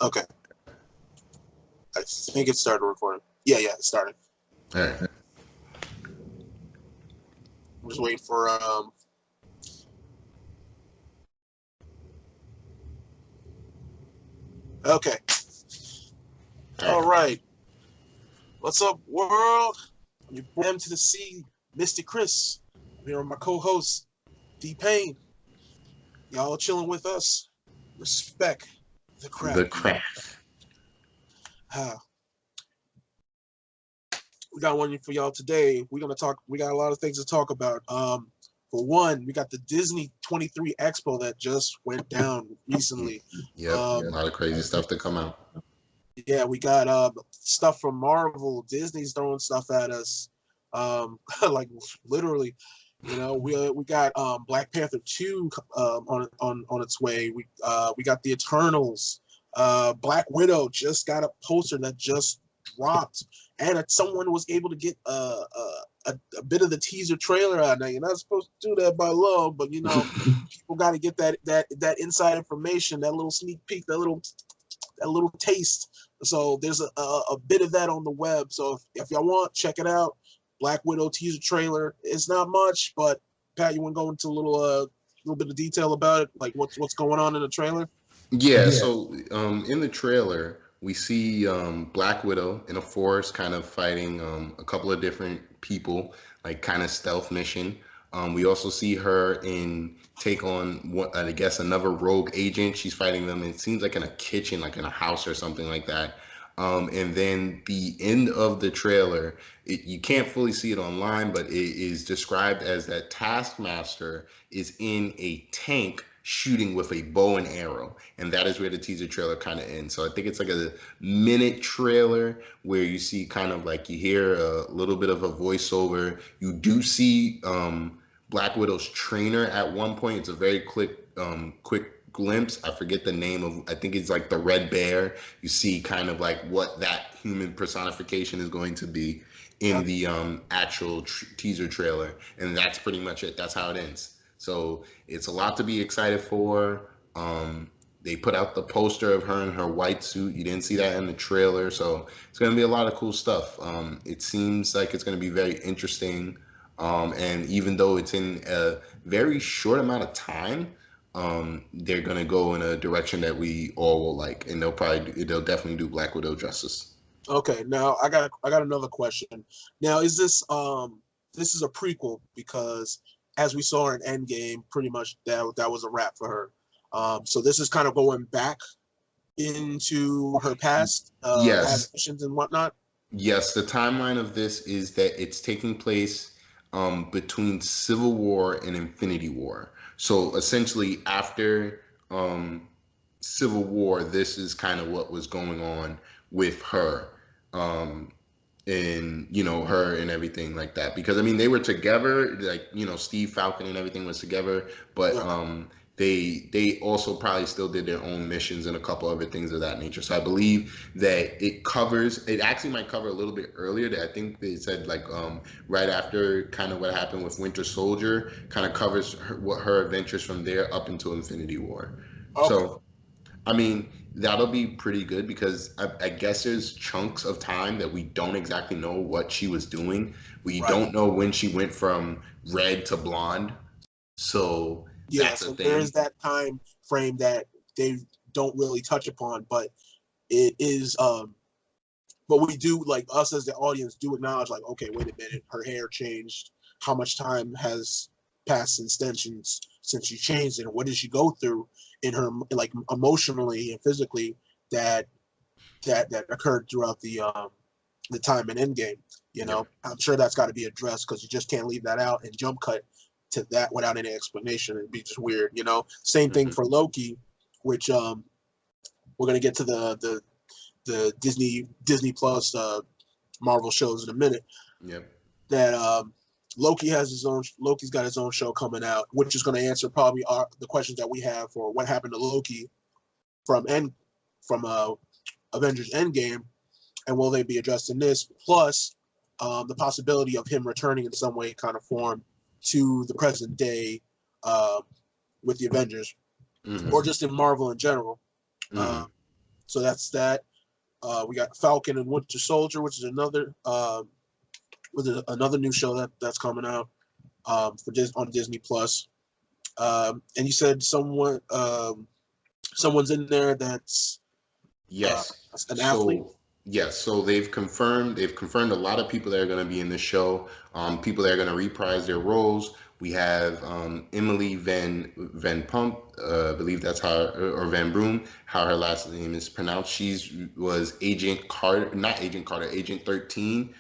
Okay. I think it started recording. Yeah, it started. All right. I'm just waiting for okay. All All right. right. What's up, world? I'm your boy M to the C, Mystic Chris. I'm here with my co-host, D Payne. Y'all chilling with us. Respect the The craft. craft. Uh, we got one for y'all today. We're gonna talk. We got a lot of things to talk about. For one, we got the Disney 23 Expo that just went down recently. Yep. A Um, lot of crazy stuff to come out. yeah, we got stuff from Marvel. Disney's throwing stuff at us, like literally. We got Black Panther 2 on its way. We got the Eternals. Black Widow just got a poster that just dropped, and someone was able to get a bit of the teaser trailer out. Now you're not supposed to do that by law, but people got to get that inside information, that little sneak peek, that little taste. So there's a bit of that on the web. So if y'all want, check it out. Black Widow teaser trailer. It's not much, but Pat, you want to go into a little bit of detail about it, like what's going on in the trailer? Yeah. So in the trailer, we see Black Widow in a forest, kind of fighting a couple of different people, like kind of stealth mission. We also see her in take on what I guess another rogue agent. She's fighting them. It seems like in a kitchen, like in a house or something like that. And then the end of the trailer, you can't fully see it online, but it is described as that Taskmaster is in a tank shooting with a bow and arrow, and that is where the teaser trailer kind of ends. So I think it's like a minute trailer where you see kind of like you hear a little bit of a voiceover. You do see Black Widow's trainer at one point. It's a very quick glimpse. I forget the name of. I think it's like the Red Bear. You see kind of like what that human personification is going to be in the actual teaser trailer, and that's pretty much it. That's how it ends. So it's a lot to be excited for. They put out the poster of her in her white suit. You didn't see that in the trailer, so it's going to be a lot of cool stuff. It seems like it's going to be very interesting. And even though it's in a very short amount of time, they're going to go in a direction that we all will like, and they'll definitely do Black Widow justice. Okay, now I got another question. Now this is a prequel because as we saw in Endgame, pretty much that was a wrap for her. So this is kind of going back into her past, Yes, past missions and whatnot. yes. The timeline of this is that it's taking place between Civil War and Infinity War. So essentially, after um, Civil War, this is kind of what was going on with her, um, and her and everything like that. Because I mean, they were together, like Steve Falcon and everything was together, but Yeah. they also probably still did their own missions and a couple other things of that nature. So I believe that it actually might cover a little bit earlier. That I think they said like right after kind of what happened with Winter Soldier, kind of covers what her adventures from there up into Infinity War. Okay. So I mean, that'll be pretty good because I guess there's chunks of time that we don't exactly know what she was doing. We Right. don't know when she went from red to blonde. So Yeah. that's a So there thing. is that time frame that they don't really touch upon, but it is. But we do, like, us as the audience do acknowledge, like, okay, wait a minute, her hair changed. How much time has passed since she changed it? And what did she go through in her, like, emotionally and physically that that occurred throughout the time in Endgame? Yep. I'm sure that's got to be addressed because you just can't leave that out and jump cut to that without any explanation. It'd be just weird. Same thing Hmm. for Loki, which we're gonna get to the Disney Plus Marvel shows in a minute. Yep. That Loki's got his own show coming out, which is going to answer probably the questions that we have for what happened to Loki from Avengers Endgame, and will they be addressed in this? Plus, the possibility of him returning in some way, kind of form, to the present day uh, with the Avengers, Hmm. or just in Marvel in general. Uh, Hmm. So that's that. We got Falcon and Winter Soldier, which is another new show that's coming out on Disney Plus. And you said someone's in there that's Yes. an athlete. So they've confirmed a lot of people that are going to be in the show. People that are going to reprise their roles. We have Emily Van Pump, I believe that's how, or Van Broom, how her last name is pronounced. Was Agent Carter, not Agent Carter, Agent 13,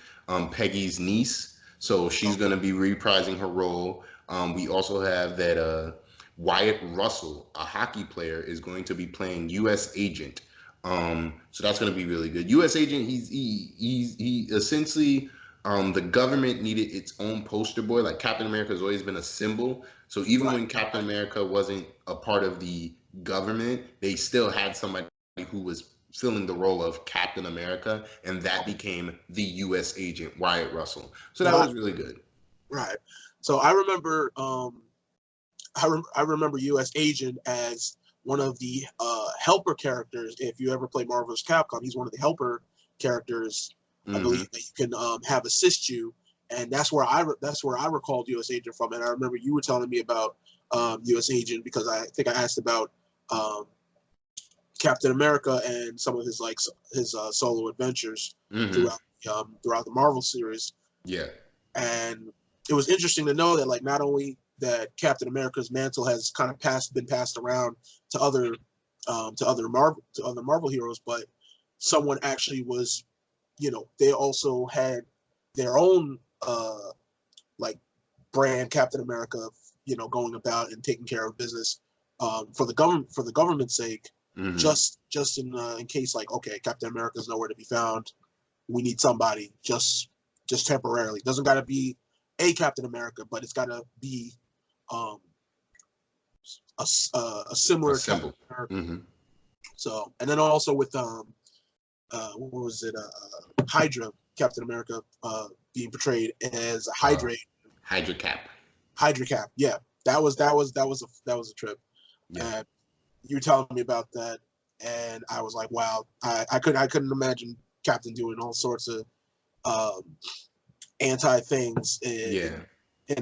Peggy's niece. So she's going to be reprising her role. We also have that Wyatt Russell, a hockey player, is going to be playing U.S. Agent. So that's going to be really good. U.S. Agent, he essentially, the government needed its own poster boy. Like Captain America has always been a symbol. So even when Captain America wasn't a part of the government, they still had somebody who was filling the role of Captain America, and that became the U.S. Agent, Wyatt Russell. So that was really good. Right. So I remember, I remember U.S. Agent as one of the helper characters. If you ever play Marvel vs. Capcom, he's one of the helper characters. I believe that you can have assist you, and that's where I recalled U.S. Agent from. And I remember you were telling me about U.S. Agent because I think I asked about Captain America and some of his solo adventures throughout the Marvel series. Yeah. And it was interesting to know that not only that Captain America's mantle has kind of been passed around to other Marvel heroes, but someone actually was, they also had their own brand Captain America, going about and taking care of business for the government's sake, just in case okay, Captain America is nowhere to be found, we need somebody just temporarily. Doesn't got to be a Captain America, but it's got to be a similar Captain America. So, and then also with what was it? Hydra, Captain America, being portrayed as a Hydrate. Hydra Cap. Yeah, that was a trip. Yeah. And you were telling me about that, and I was like, wow, I couldn't imagine Captain doing all sorts of anti things in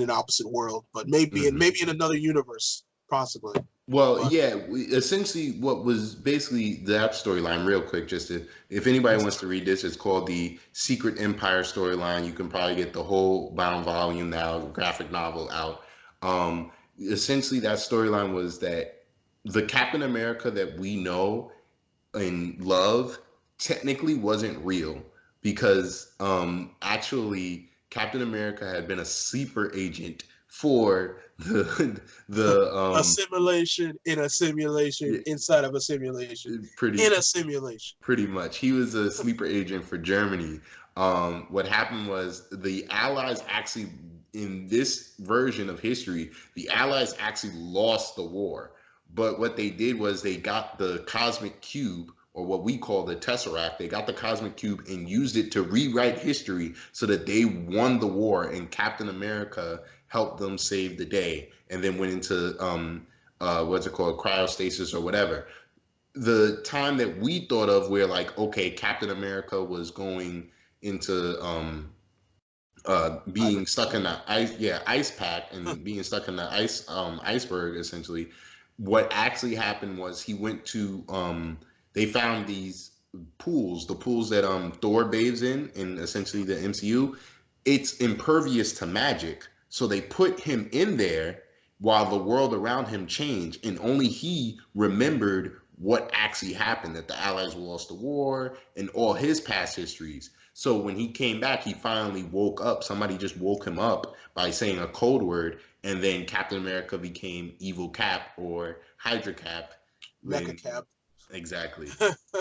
an opposite world, but maybe in another universe, possibly. Well, essentially what was basically that storyline, real quick, if anybody wants to read this, it's called the Secret Empire storyline. You can probably get the whole bound volume now, graphic novel out. Essentially that storyline was that the Captain America that we know and love technically wasn't real because actually Captain America had been a sleeper agent for the assimilation in a simulation inside of a simulation in a simulation. Pretty much, he was a sleeper agent for Germany. What happened was the Allies actually, in this version of history, the Allies actually lost the war. But what they did was they got the cosmic cube, or what we call the Tesseract. They got the cosmic cube and used it to rewrite history so that they won the war, and Captain America helped them save the day, and then went into what's it called, cryostasis or whatever. The time that we thought of where okay, Captain America was going into being stuck in the ice pack and being stuck in the iceberg, essentially. What actually happened was he went to they found these pools, the pools that Thor bathes in essentially the MCU. It's impervious to magic. So they put him in there while the world around him changed, and only he remembered what actually happened, that the Allies lost the war and all his past histories. So when he came back, he finally woke up. Somebody just woke him up by saying a code word, and then Captain America became Evil Cap or Hydra Cap. Mecha Cap. Exactly.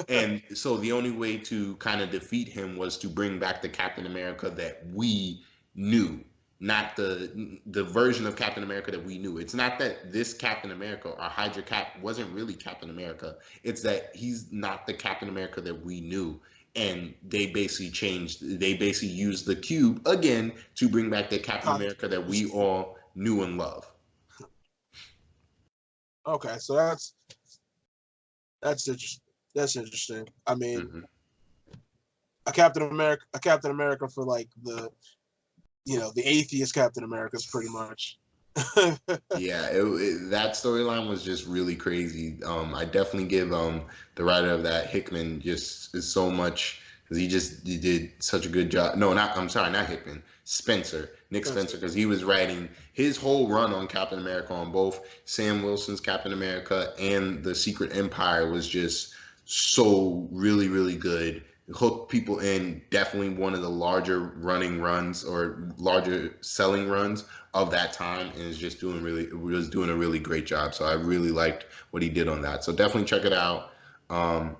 And so the only way to kind of defeat him was to bring back the Captain America that we knew, not the version of Captain America that we knew. It's not that this Captain America or Hydra Cap wasn't really Captain America. It's that he's not the Captain America that we knew. And they basically used the cube again to bring back the Captain America that we all knew and love. Okay, so that's interesting. That's interesting. I mean, Hmm. A Captain America for like the atheist Captain America's pretty much. Yeah, that storyline was just really crazy. I definitely give the writer of that, Hickman, just is so much because he did such a good job. No, not I'm sorry, not Hickman, Spencer, Nick Spencer, because he was writing his whole run on Captain America on both Sam Wilson's Captain America and the Secret Empire was just so really good. Hooked people in. Definitely one of the larger running runs or larger selling runs of that time, and is just doing really was doing a really great job. So I really liked what he did on that. So definitely check it out. Um,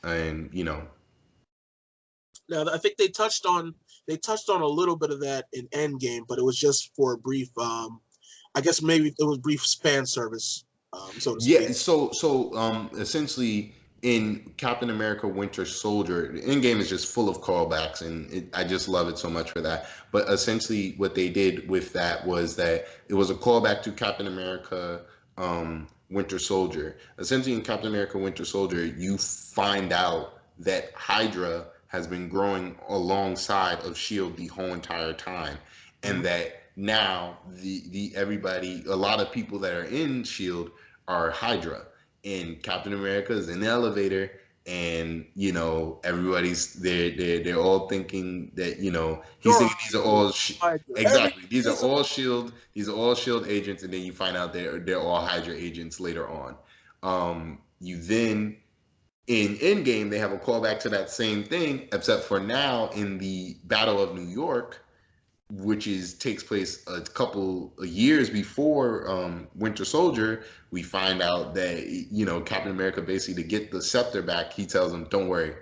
and Now, I think they touched on a little bit of that in Endgame, but it was just for a brief. I guess maybe it was brief fan service, so to yeah. speak. So essentially in Captain America Winter Soldier, the Endgame is just full of callbacks, and I just love it so much for that. But essentially, what they did with that was that it was a callback to Captain America Winter Soldier. Essentially, in Captain America Winter Soldier, you find out that Hydra has been growing alongside of Shield the whole entire time, and Mhm. that now the everybody, a lot of people that are in Shield are Hydra, and Captain America is in the elevator, and everybody's they're all thinking that he's You're thinking these are all Hydra. Every exactly, these are is all Shield agents, and then you find out they're all Hydra agents later on. You then in Endgame they have a callback to that same thing, except for now in the Battle of New York, which is takes place a couple of years before Winter Soldier. We find out that Captain America, basically to get the scepter back, he tells them, "Don't worry."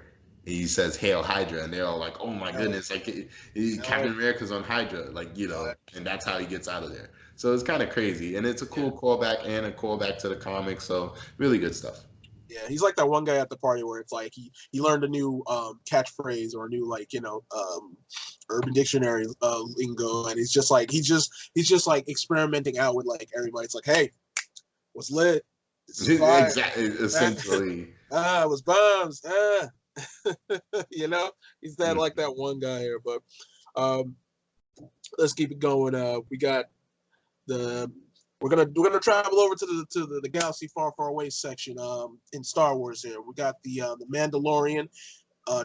He says, "Hail Hydra," and they're all like, "Oh my uh, goodness!" Like uh, Captain America's on Hydra, like uh, and that's how he gets out of there. So it's kind of crazy, and it's a yeah, cool callback and a callback to the comics. So really good stuff. yeah. He's like that one guy at the party where it's like he learned a new catchphrase or a new Urban Dictionary lingo, and he's just like experimenting out with like everybody. It's like, hey, what's lit? This is fire. Exactly, Ah, essentially. it was bombs. You know, he's that Mm. like that one guy here. But um, let's keep it going. We got the we're gonna travel over to the galaxy far away section in Star Wars here. We got the Mandalorian.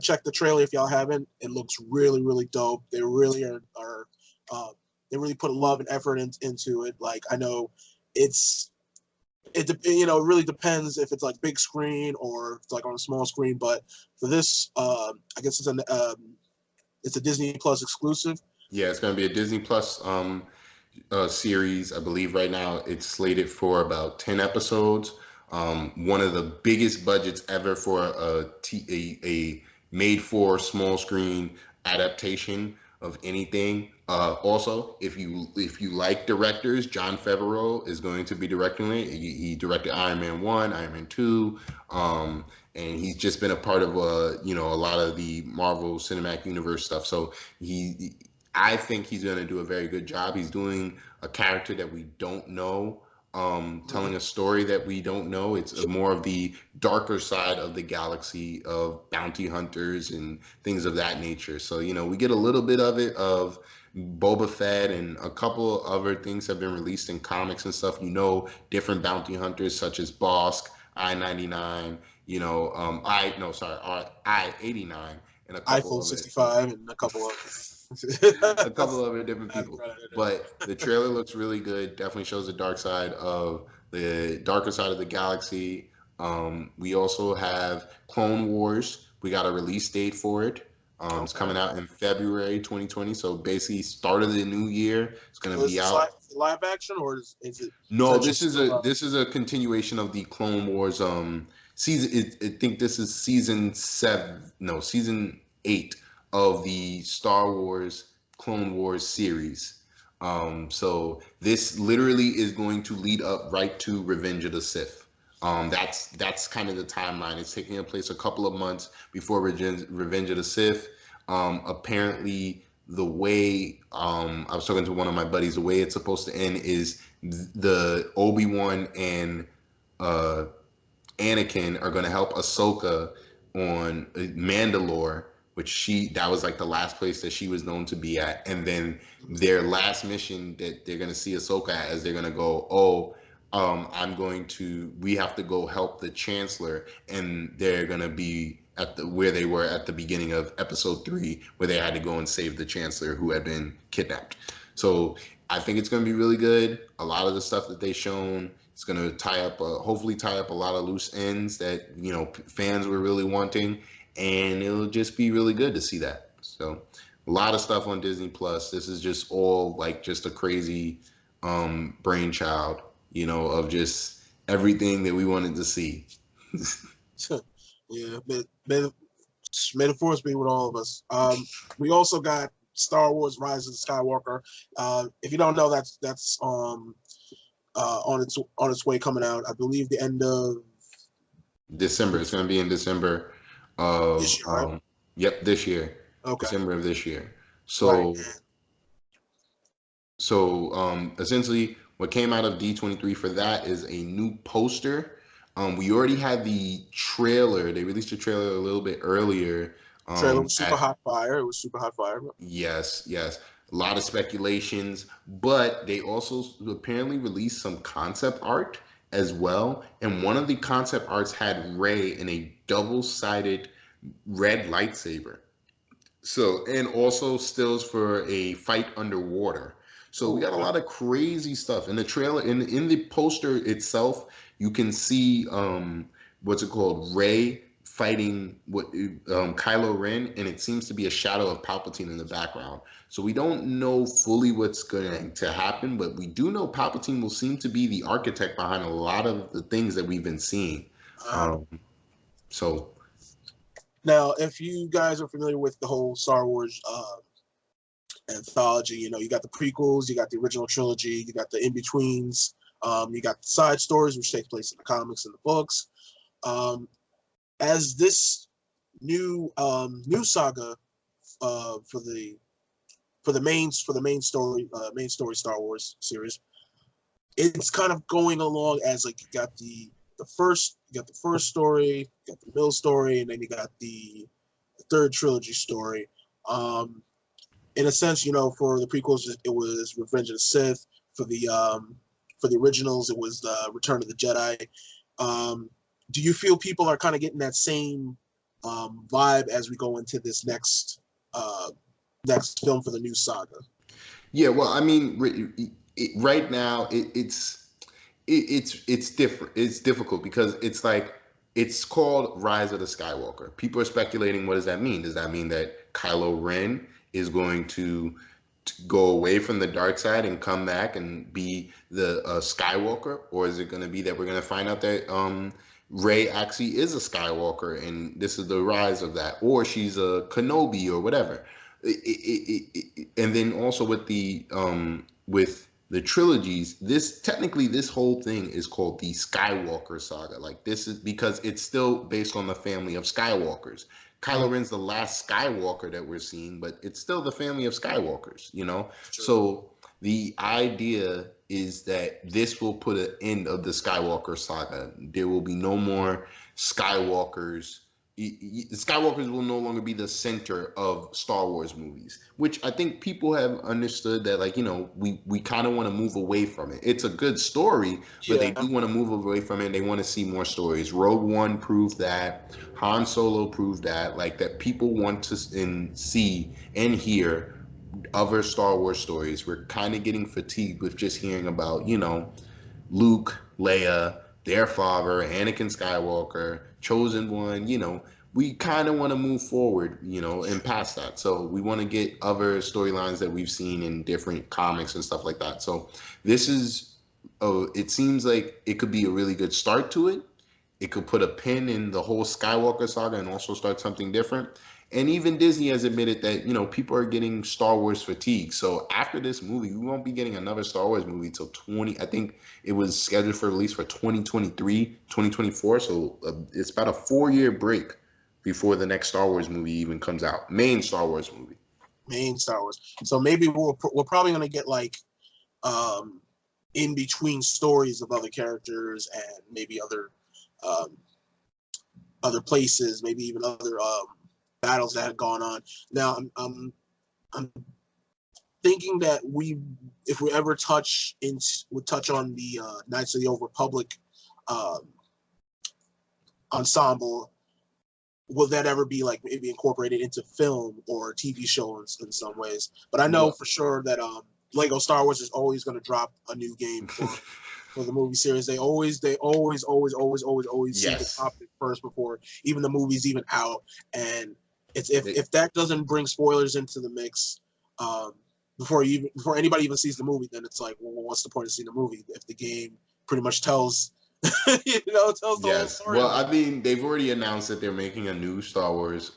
Check the trailer if y'all haven't. It looks really dope. They really are they really put a love and effort into it. Like I know it's it really depends if it's like big screen or if it's like on a small screen. But for this, I guess it's a Disney Plus exclusive. Yeah, it's going to be a Disney Plus series. I believe right now it's slated for about 10 episodes. One of the biggest budgets ever for a made for small screen adaptation of anything. Also, if you like directors, John Favreau is going to be directing it. He directed Iron Man 1, Iron Man 2, and he's just been a part of a lot of the Marvel Cinematic Universe stuff. So he I think he's going to do a very good job. He's doing a character that we don't know, telling a story that we don't know. It's more of the darker side of the galaxy of bounty hunters and things of that nature. So, we get a little bit of it of Boba Fett, and a couple other things have been released in comics and stuff. Different bounty hunters such as Bosk, I-99, I no sorry, I-89, and a couple iPhone of it. 65 and a couple of A couple of other different people. But the trailer looks really good. Definitely shows the darker side of the galaxy. We also have Clone Wars. We got a release date for it. It's Okay. coming out in February 2020. So basically, start of the new year. It's gonna So is be this out. live action or is it No, essentially this is still a this is a continuation of the Clone Wars season. I think this is season 7, no, season 8 of the Star Wars Clone Wars series. So this literally is going to lead up right to Revenge of the Sith. That's kind of the timeline. It's taking place a couple of months before Revenge of the Sith. Apparently, the way I was talking to one of my buddies, the way it's supposed to end is the Obi-Wan uh Anakin are going to help Ahsoka on Mandalore, which that was like the last place that she was known to be at. And then their last mission that they're going to see Ahsoka at is they're going to go, oh, we have to go help the Chancellor, and they're going to be at where they were at the beginning of episode 3, where they had to go and save the Chancellor who had been kidnapped. So I think it's going to be really good. A lot of the stuff that they've shown, it's going to hopefully tie up a lot of loose ends that, fans were really wanting, and it'll just be really good to see that. So a lot of stuff on Disney Plus. This is just all like just a crazy brainchild, of just everything that we wanted to see. Yeah, may the force be with all of us. We also got Star Wars: Rise of the Skywalker. If you don't know, that's on its way coming out. I believe the end of December. It's going to be in December of this year, right? Yep, this year. Okay. December of this year. So right. Essentially what came out of D23 for that is a new poster. We already had the trailer. They released the trailer a little bit earlier. Trailer was super hot fire. It was super hot fire. Yes. A lot of speculations, but they also apparently released some concept art as well. And one of the concept arts had Rey in a double-sided red lightsaber. So, and also stills for a fight underwater. So we got a lot of crazy stuff in the trailer. In the poster itself, you can see what's it called, Rey fighting Kylo Ren, and it seems to be a shadow of Palpatine in the background. So we don't know fully what's going to happen, but we do know Palpatine will seem to be the architect behind a lot of the things that we've been seeing. So now, if you guys are familiar with the whole Star Wars anthology, you got the prequels, you got the original trilogy, you got the in-betweens, you got the side stories, which take place in the comics and the books. As this new saga for the main story Star Wars series, it's kind of going along as like you got the first story, you got the middle story, and then you got the third trilogy story. In a sense, for the prequels, it was Revenge of the Sith. For the originals, it was Return of the Jedi. Do you feel people are kind of getting that same vibe as we go into this next film for the new saga? Yeah, well, I mean, right now it's different. It's difficult because it's called Rise of the Skywalker. People are speculating, what does that mean? Does that mean that Kylo Ren is going to go away from the dark side and come back and be the Skywalker, or is it going to be that we're going to find out that Rey actually is a Skywalker and this is the rise of that, or she's a Kenobi or whatever? And then also with the trilogies, this whole thing is called the Skywalker saga. Like, this is because it's still based on the family of Skywalkers. Kylo Ren's the last Skywalker that we're seeing, but it's still the family of Skywalkers, Sure. So the idea is that this will put an end of the Skywalker saga. There will be no more Skywalkers. Skywalkers will no longer be the center of Star Wars movies, which I think people have understood that, we kind of want to move away from it. It's a good story, but they do want to move away from it. They want to see more stories. Rogue One proved that. Han Solo proved that. That people want to see and hear other Star Wars stories. We're kind of getting fatigued with just hearing about, Luke, Leia, their father, Anakin Skywalker, Chosen One. We kind of want to move forward, and past that. So we want to get other storylines that we've seen in different comics and stuff like that. So this is, it seems like it could be a really good start to it. It could put a pin in the whole Skywalker saga and also start something different. And even Disney has admitted that, people are getting Star Wars fatigue. So after this movie, we won't be getting another Star Wars movie till I think it was scheduled for release for 2023, 2024. So it's about a 4-year break before the next Star Wars movie even comes out. Main Star Wars movie. Main Star Wars. So maybe we're probably going to get in between stories of other characters and maybe other other places, maybe even other battles that had gone on. Now, I'm thinking that if we ever would touch on the Knights of the Old Republic um, ensemble, will that ever be like maybe incorporated into film or TV shows in some ways? But I know Well, for sure that Lego Star Wars is always going to drop a new game for the movie series. They always seem to yes. top it first before even the movie's even out. And it's if that doesn't bring spoilers into the mix before anybody even sees the movie, then it's like, well, what's the point of seeing the movie if the game pretty much tells tells the whole Yes. story Well, of it. I mean, they've already announced that they're making a new Star Wars,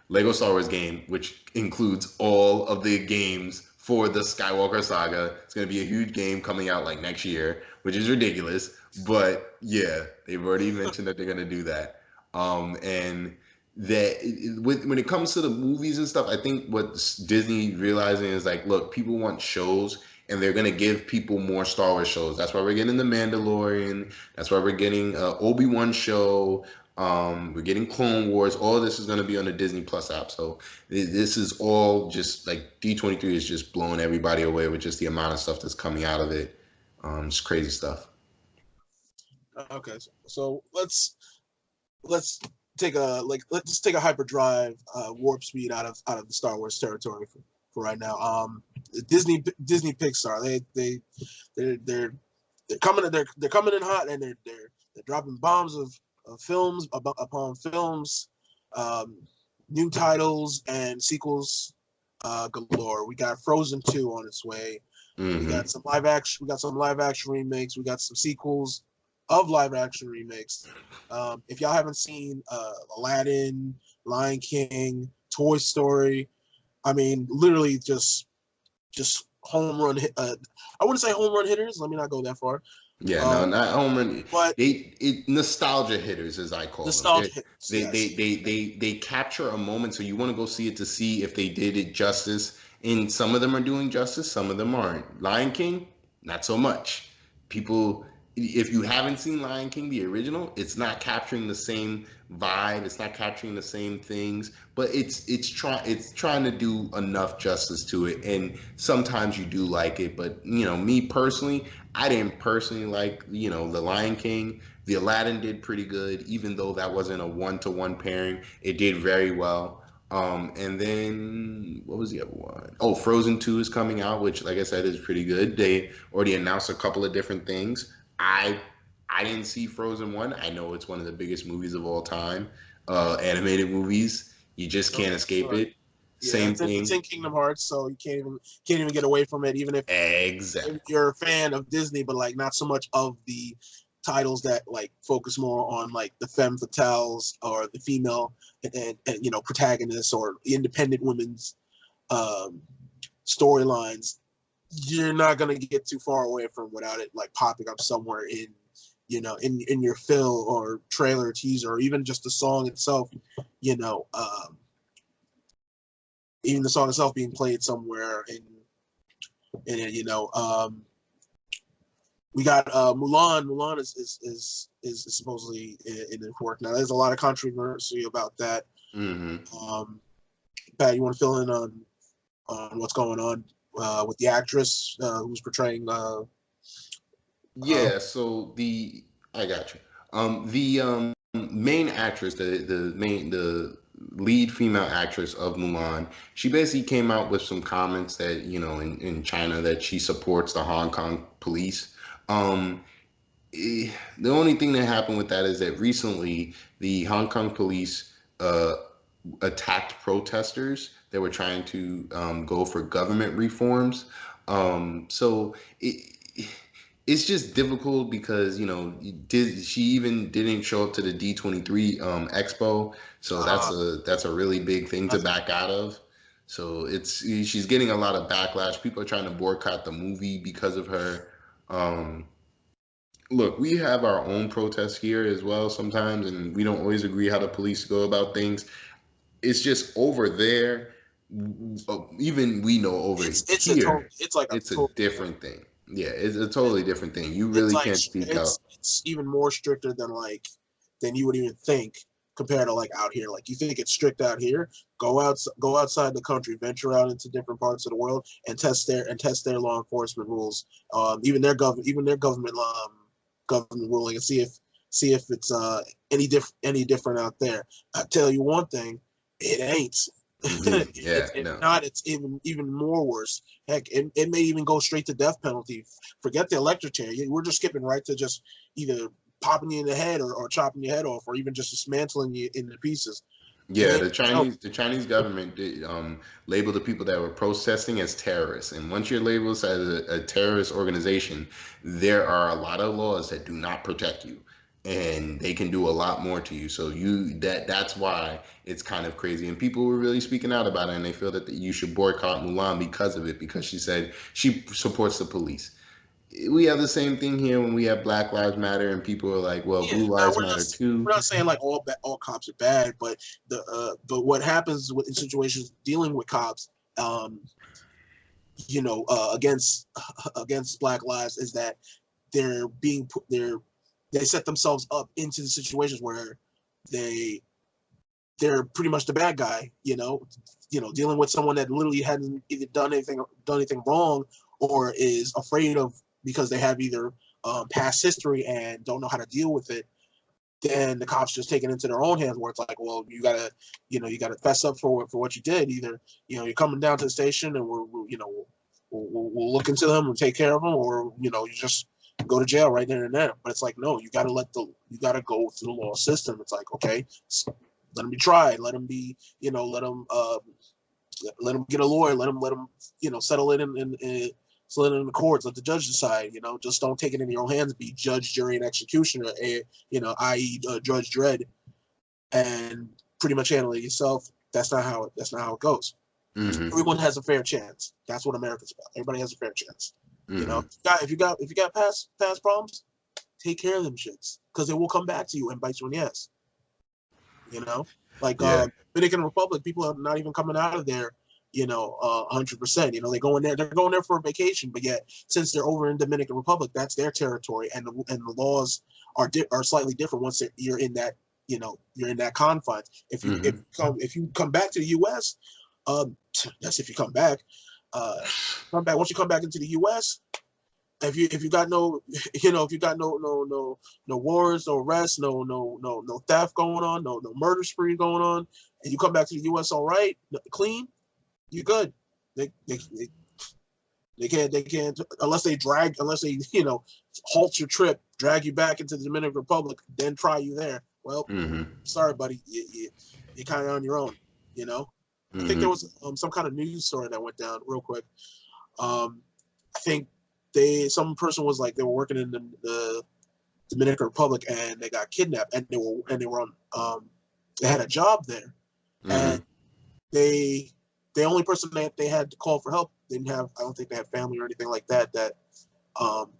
Lego Star Wars game, which includes all of the games for the Skywalker saga. It's going to be a huge game coming out like next year, which is ridiculous. But yeah, they've already mentioned that they're going to do that. And that when it comes to the movies and stuff, I think what Disney realizing is like, look, people want shows, and they're gonna give people more Star Wars shows. That's why we're getting the Mandalorian. That's why we're getting Obi-Wan show. We're getting Clone Wars. All of this is gonna be on the Disney Plus app. So this is all just like D23 is just blowing everybody away with just the amount of stuff that's coming out of it. It's crazy stuff. Okay, so let's take let's just take a hyperdrive warp speed out of the Star Wars territory for right now. Disney Pixar, they're coming in hot, and they're dropping bombs of films upon films, new titles and sequels galore. We got Frozen 2 on its way. We Mm-hmm. got some live action. We got some live action remakes. We got some sequels of live action remakes. If y'all haven't seen Aladdin, Lion King, Toy Story, I mean, literally just home run hit. I wouldn't say home run hitters. Let me not go that far. Yeah, no, not home run. But Nostalgia hitters, as I call them. nostalgia hitters. They, Yes. they capture a moment, so you want to go see it to see if they did it justice. And some of them are doing justice, some of them aren't. Lion King, not so much. People, if you haven't seen Lion King, the original, it's not capturing the same vibe. It's not capturing the same things, but it's trying to do enough justice to it. And sometimes you do like it, but me personally, I didn't personally like the Lion King. The Aladdin did pretty good, even though that wasn't a one-to-one pairing. It did very well. And then what was the other one? Oh, Frozen 2 is coming out, which, like I said, is pretty good. They already announced a couple of different things. I didn't see Frozen 1. I know it's one of the biggest movies of all time. Animated movies. You just can't escape Right. it. Yeah, Same it's thing. in Kingdom Hearts, so you can't even get away from it, even if Exactly. you're a fan of Disney, but like not so much of the titles that like focus more on like the femme fatales or the female and protagonists or independent women's um, storylines. You're not gonna get too far away from without it like popping up somewhere in your fill or trailer teaser or even just the song itself. You know, even the song itself being played somewhere in it. We got Mulan. Mulan is supposedly in the work now. There's a lot of controversy about that. Mm-hmm. Pat, you want to fill in on what's going on with the actress who's portraying? Yeah, so I got you. The main actress, the lead female actress of Mulan, she basically came out with some comments that in China that she supports the Hong Kong police. Um, the only thing that happened with that is that recently the Hong Kong police attacked protesters that were trying to go for government reforms. So it's just difficult because she even didn't show up to the D23 Expo, so that's a really big thing to back out of. So she's getting a lot of backlash. People are trying to boycott the movie because of her. Look, we have our own protests here as well sometimes, and we don't always agree how the police go about things. It's just over there. Even we know over here, it's a different thing. Yeah, it's a totally different thing. You really can't speak out. It's even more stricter than you would even think. compared to like out here. Like you think it's strict out here, go outside the country, venture out into different parts of the world and test their law enforcement rules, even their government government ruling, and see if it's any different out there. I tell you one thing, it ain't. Yeah, It's no. not. It's even more worse. Heck, it may even go straight to death penalty. Forget the electric chair. We're just skipping right to just either popping you in the head or chopping your head off, or even just dismantling you into pieces. Yeah, the Chinese government did, labeled the people that were protesting as terrorists, and once you're labeled as a terrorist organization, there are a lot of laws that do not protect you, and they can do a lot more to you. So that's why it's kind of crazy, and people were really speaking out about it, and they feel that you should boycott Mulan because of it, because she said she supports the police. We have the same thing here when we have Black Lives Matter, and people are like, "Well, Yeah, Blue now Lives Matter too." we're not saying like all cops are bad, but but what happens in situations dealing with cops, um, against Black lives is that they're being put they set themselves up into the situations where they they're pretty much the bad guy, dealing with someone that literally hadn't either done anything wrong, or is afraid of, because they have either past history and don't know how to deal with it. Then the cops just take it into their own hands, where it's like, well, you gotta fess up for what you did. Either you're coming down to the station and we'll look into them and take care of them, or you just go to jail right there and then. But it's like, no, you gotta go through the law system. It's like, okay, let them be tried, let them be, let them get a lawyer, let them settle it in so in the courts, let the judge decide. Just don't take it in your own hands. Be judge, jury, and executioner. I.e., Judge Dredd, and pretty much handle it yourself. That's not how it goes. Mm-hmm. Everyone has a fair chance. That's what America's about. Everybody has a fair chance. Mm-hmm. If you got past problems, take care of them shits, because it will come back to you and bite you in the ass. Like Yeah. Dominican Republic, people are not even coming out of there 100%. They're going there for a vacation, but yet since they're over in Dominican Republic, that's their territory, and the laws are slightly different once you're in that confines. If you come back to the U.S., that's if you come back. Once you come back into the U.S., if you got no warrants, no arrests, no theft going on, no murder spree going on, and you come back to the U.S. all right, clean, you're good. They can't unless they halt your trip, drag you back into the Dominican Republic, then try you there. Well, sorry, buddy, you're kind of on your own. I think there was some kind of news story that went down real quick. I think some person was like, they were working in the Dominican Republic and they got kidnapped, and they were on they had a job there, and the only person that they had to call for help I don't think they had family or anything like that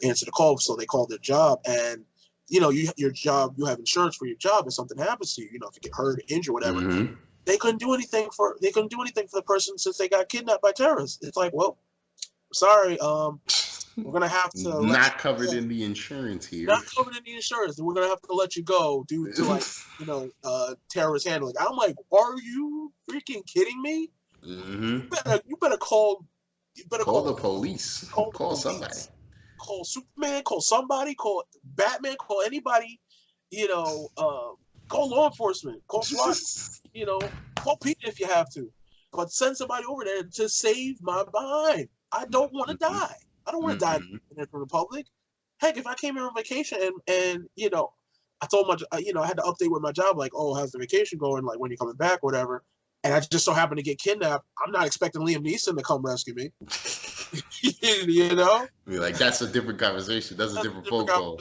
answered the call, so they called their job. And your job, you have insurance for your job if something happens to you, if you get hurt, injured, whatever. They couldn't do anything for the person since they got kidnapped by terrorists. It's like, well, sorry, we're gonna have to not covered in the insurance here. Not covered in the insurance. We're gonna have to let you go due to terrorist handling. I'm like, are you freaking kidding me? You better call. Call the police. Call somebody. Call Superman. Call somebody. Call Batman. Call anybody. Call law enforcement. Call SWAT. Call PETA if you have to. But send somebody over there to save my behind. I don't want to die. I don't want to die in the Republic. Heck, if I came here on vacation and I told I had to update with my job, like, oh, how's the vacation going? Like, when you coming back, whatever. And I just so happened to get kidnapped. I'm not expecting Liam Neeson to come rescue me. You're like, that's a different conversation. That's a different phone call.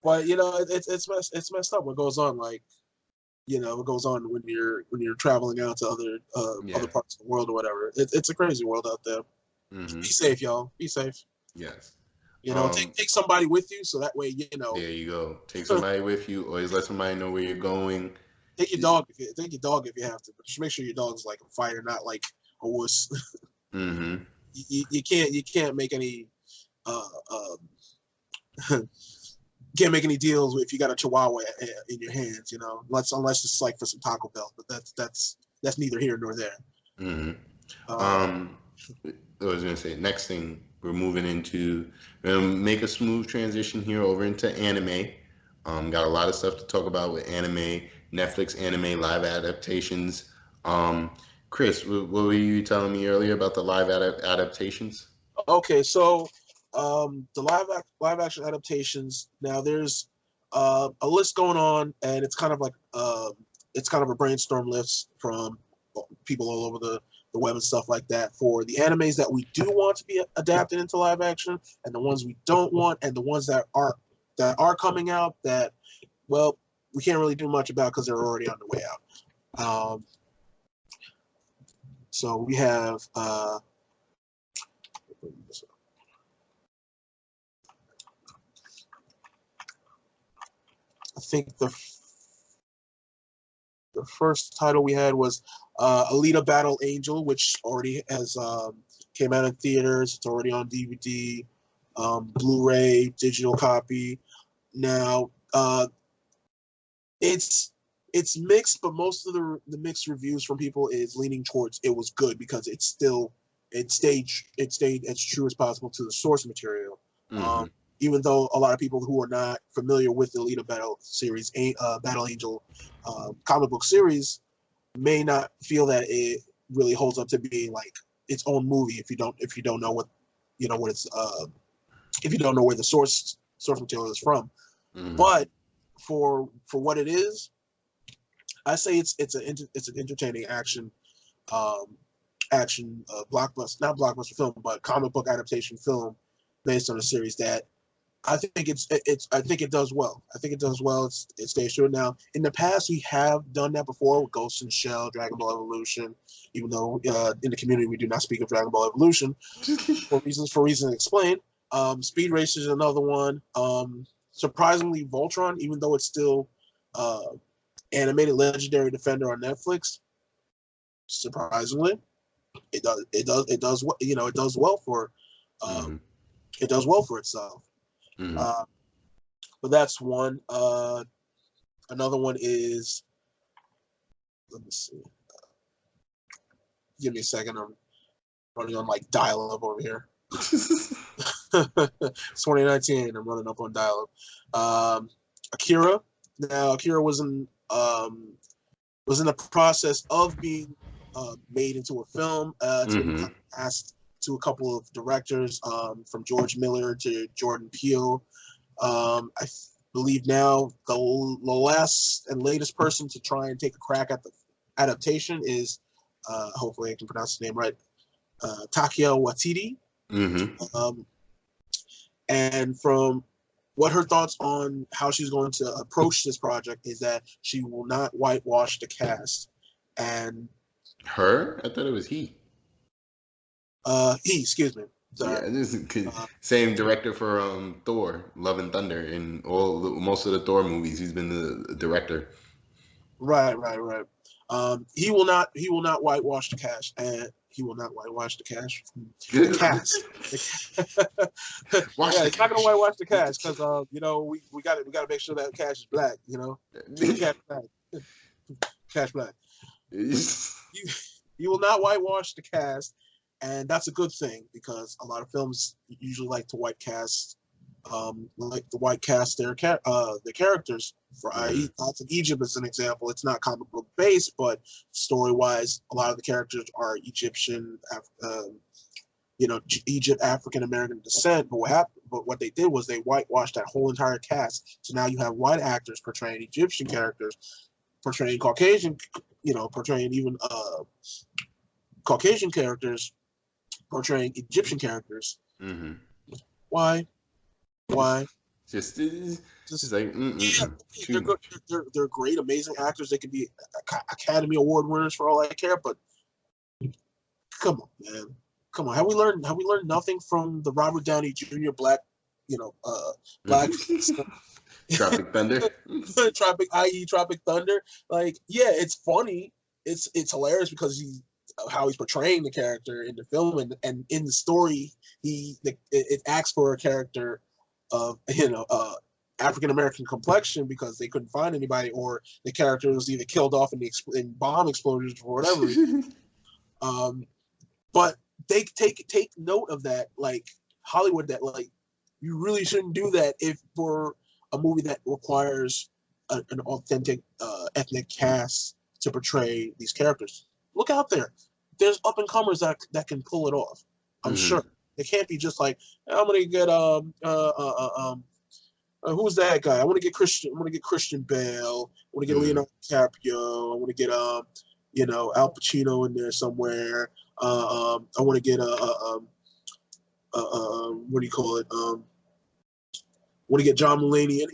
But it's messed up what goes on. Like, what goes on when you're traveling out to other parts of the world or whatever. It's a crazy world out there. Be safe, y'all. Be safe. Yes. Take somebody with you, so that way There you go. Take somebody with you. Always let somebody know where you're going. Take your dog if you have to, but just make sure your dog's like a fighter, not like a wuss. You can't make any can't make any deals if you got a Chihuahua in your hands, you know, unless it's like for some Taco Bell. But that's neither here nor there. Mm-hmm. Uh, Um, I was gonna say next thing we're moving into make a smooth transition here over into anime. Got a lot of stuff to talk about with anime, Netflix anime live adaptations. Um, Chris, what were you telling me earlier about the live adaptations? okay, so the live action adaptations. Now there's a list going on, and it's kind of a brainstorm list from people all over the web and stuff like that for the animes that we do want to be adapted into live action, and the ones we don't want, and the ones that are coming out that, well, we can't really do much about because they're already on the way out. So we have I think the first title we had was Alita Battle Angel, which already has came out in theaters. It's already on DVD, Blu-ray, digital copy. Now it's mixed, but most of the mixed reviews from people is leaning towards it was good because it stayed as true as possible to the source material. Mm-hmm. Even though a lot of people who are not familiar with the Alita Battle series, Battle Angel comic book series, may not feel that it really holds up to being like its own movie if you don't know what what it's if you don't know where the source material is from. Mm-hmm. But for what it is, I say it's an entertaining action blockbuster, not blockbuster film, but comic book adaptation film based on a series that I think I think it does well. I think it does well. It stays true. Now, in the past, we have done that before with Ghost in the Shell, Dragon Ball Evolution. Even though in the community we do not speak of Dragon Ball Evolution for reasons explained. Speed Racer is another one. Surprisingly, Voltron, even though it's still animated Legendary Defender on Netflix, surprisingly, it does well for Mm-hmm. it does well for itself. Mm-hmm. But that's one. Another one is, let me see. Give me a second. I'm running on like dial-up over here. It's 2019. I'm running up on dial-up. Akira. Now, Akira was in the process of being made into a film. It's been asked to a couple of directors, from George Miller to Jordan Peele. I believe now the last and latest person to try and take a crack at the adaptation is, hopefully I can pronounce his name right, Takia Waititi. Mm-hmm. And from what her thoughts on how she's going to approach this project is that she will not whitewash the cast. And Her? I thought it was he. excuse me. Sorry. Yeah, this is same director for Thor, Love and Thunder, in most of the Thor movies. He's been the director. Right. He will not whitewash the cast, and he will not whitewash the cast. The cast. Yeah, it's not gonna whitewash the cast because we got to make sure that cash is black. Cash black. Cash black. You will not whitewash the cast, and that's a good thing because a lot of films usually like to white cast their characters. For i.e., Thoughts of Egypt as an example, it's not comic book based, but story wise, a lot of the characters are Egyptian, Egypt African American descent. But what they did was they whitewashed that whole entire cast. So now you have white actors portraying Egyptian characters, portraying Caucasian, portraying even Caucasian characters, portraying Egyptian characters. Mm-hmm. Why? Just like they're good. They're great, amazing actors. They could be Academy Award winners for all I care. But come on, man, come on. Have we learned nothing from the Robert Downey Jr. Black Tropic Thunder? Tropic Thunder. Like, yeah, it's funny. It's hilarious because how he's portraying the character in the film and in the story, it asks for a character of African American complexion because they couldn't find anybody, or the character was either killed off in bomb explosions for whatever reason. But they take note of that, like Hollywood, that like you really shouldn't do that if for a movie that requires an authentic ethnic cast to portray these characters. Look out there. There's up and comers that can pull it off. I'm sure. It can't be just like I'm gonna get who's that guy? I want to get Christian. I want to get Christian Bale. I want to get Leonardo DiCaprio. I want to get Al Pacino in there somewhere. I want to get what do you call it? Want to get John Mulaney and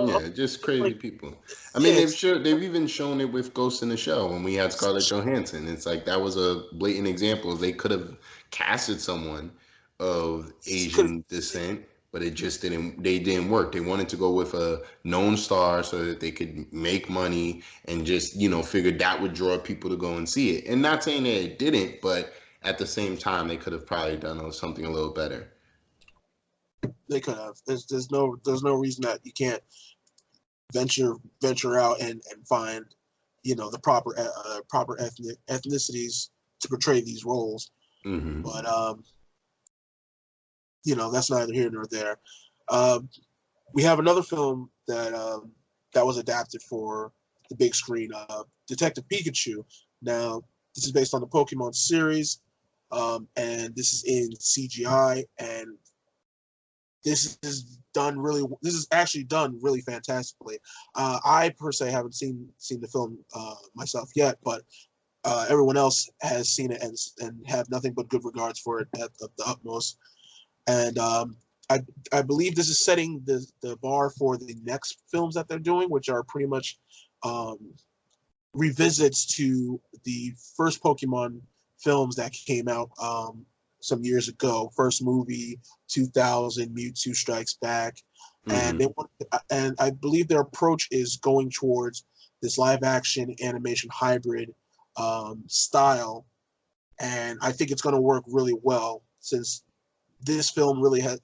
yeah, just crazy people. I mean, they've even shown it with Ghost in the Shell when we had Scarlett Johansson. It's like that was a blatant example. They could have casted someone of Asian descent, but it just didn't. They didn't work. They wanted to go with a known star so that they could make money and just figured that would draw people to go and see it. And not saying that it didn't, but at the same time, they could have probably done something a little better. They could have. There's no reason that you can't venture out and find the proper ethnicities to portray these roles. But that's neither here nor there. We have another film that was adapted for the big screen, Detective Pikachu. Now this is based on the Pokemon series, and this is in CGI, and this is actually done really fantastically. I per se haven't seen the film myself yet, but everyone else has seen it and have nothing but good regards for it at the utmost. And I believe this is setting the bar for the next films that they're doing, which are pretty much revisits to the first Pokemon films that came out some years ago. First movie, 2000, Mewtwo Strikes Back, and I believe their approach is going towards this live action animation hybrid style, and I think it's going to work really well since this film has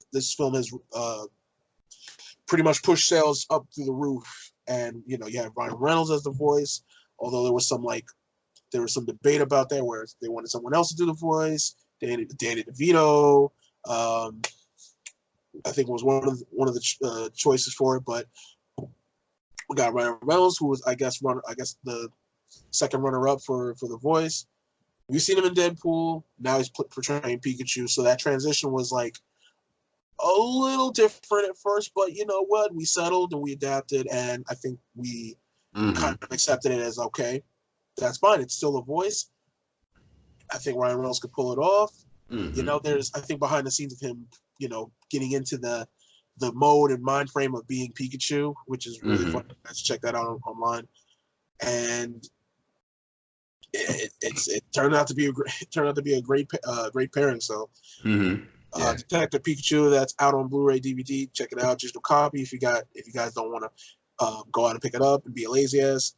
pretty much pushed sales up through the roof, and you have Ryan Reynolds as the voice, although there was some debate about that where they wanted someone else to do the voice. Danny DeVito, I think was one of the choices for it, but we got Ryan Reynolds, who was I guess the second runner up for the voice. We've seen him in Deadpool. Now he's portraying Pikachu, so that transition was like a little different at first, but you know what? We settled and we adapted, and I think we kind of accepted it as okay. That's fine. It's still a voice. I think Ryan Reynolds could pull it off. There's I think behind the scenes of him, getting into the mode and mind frame of being Pikachu, which is really fun. Let's check that out online. And it turned out to be a great pairing. So Detective Pikachu, that's out on Blu-ray DVD. Check it out, digital copy. If you guys don't want to go out and pick it up and be a lazy ass,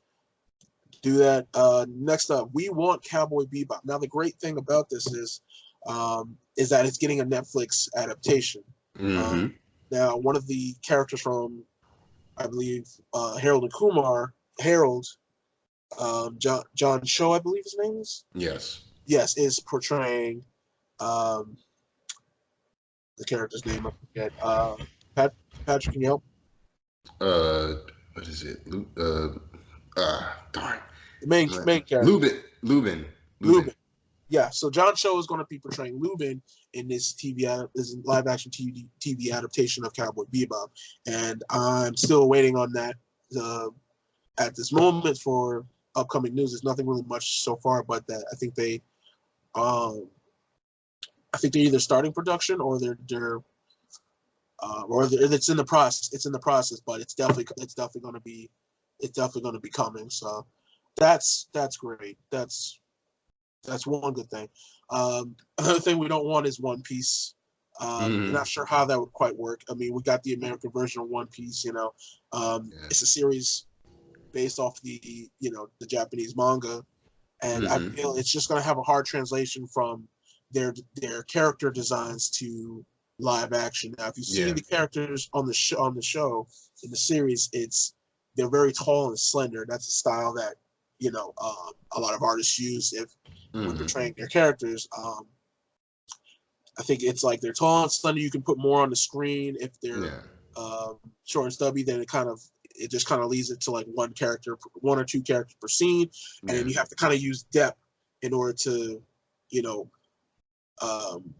do that. Next up, we want Cowboy Bebop. Now the great thing about this is that it's getting a Netflix adaptation. Now one of the characters from, I believe, Harold and Kumar, John Cho, I believe his name is. Yes, is portraying the character's name. I forget. Patrick, can you help? What is it? Darn. The main character. Lubin. Yeah, so John Cho is going to be portraying Lubin in this live action TV adaptation of Cowboy Bebop, and I'm still waiting on that. At this moment for upcoming news, there's nothing really much so far, but that I think they're either starting production or it's in the process. It's in the process, but it's definitely going to be coming. So that's great. That's one good thing. Another thing we don't want is One Piece. I'm not sure how that would quite work. I mean, we got the American version of One Piece. It's a series based off the Japanese manga, and I feel it's just going to have a hard translation from their character designs to live action. Now, if you see Yeah. the characters on the show in the series, they're very tall and slender. That's a style that a lot of artists use if when Hmm. portraying their characters. I think it's like they're tall and slender. You can put more on the screen. If they're Yeah. short and stubby, then it just kind of leads it to like one or two characters per scene, and Yeah. then you have to kind of use depth in order to, you know, um,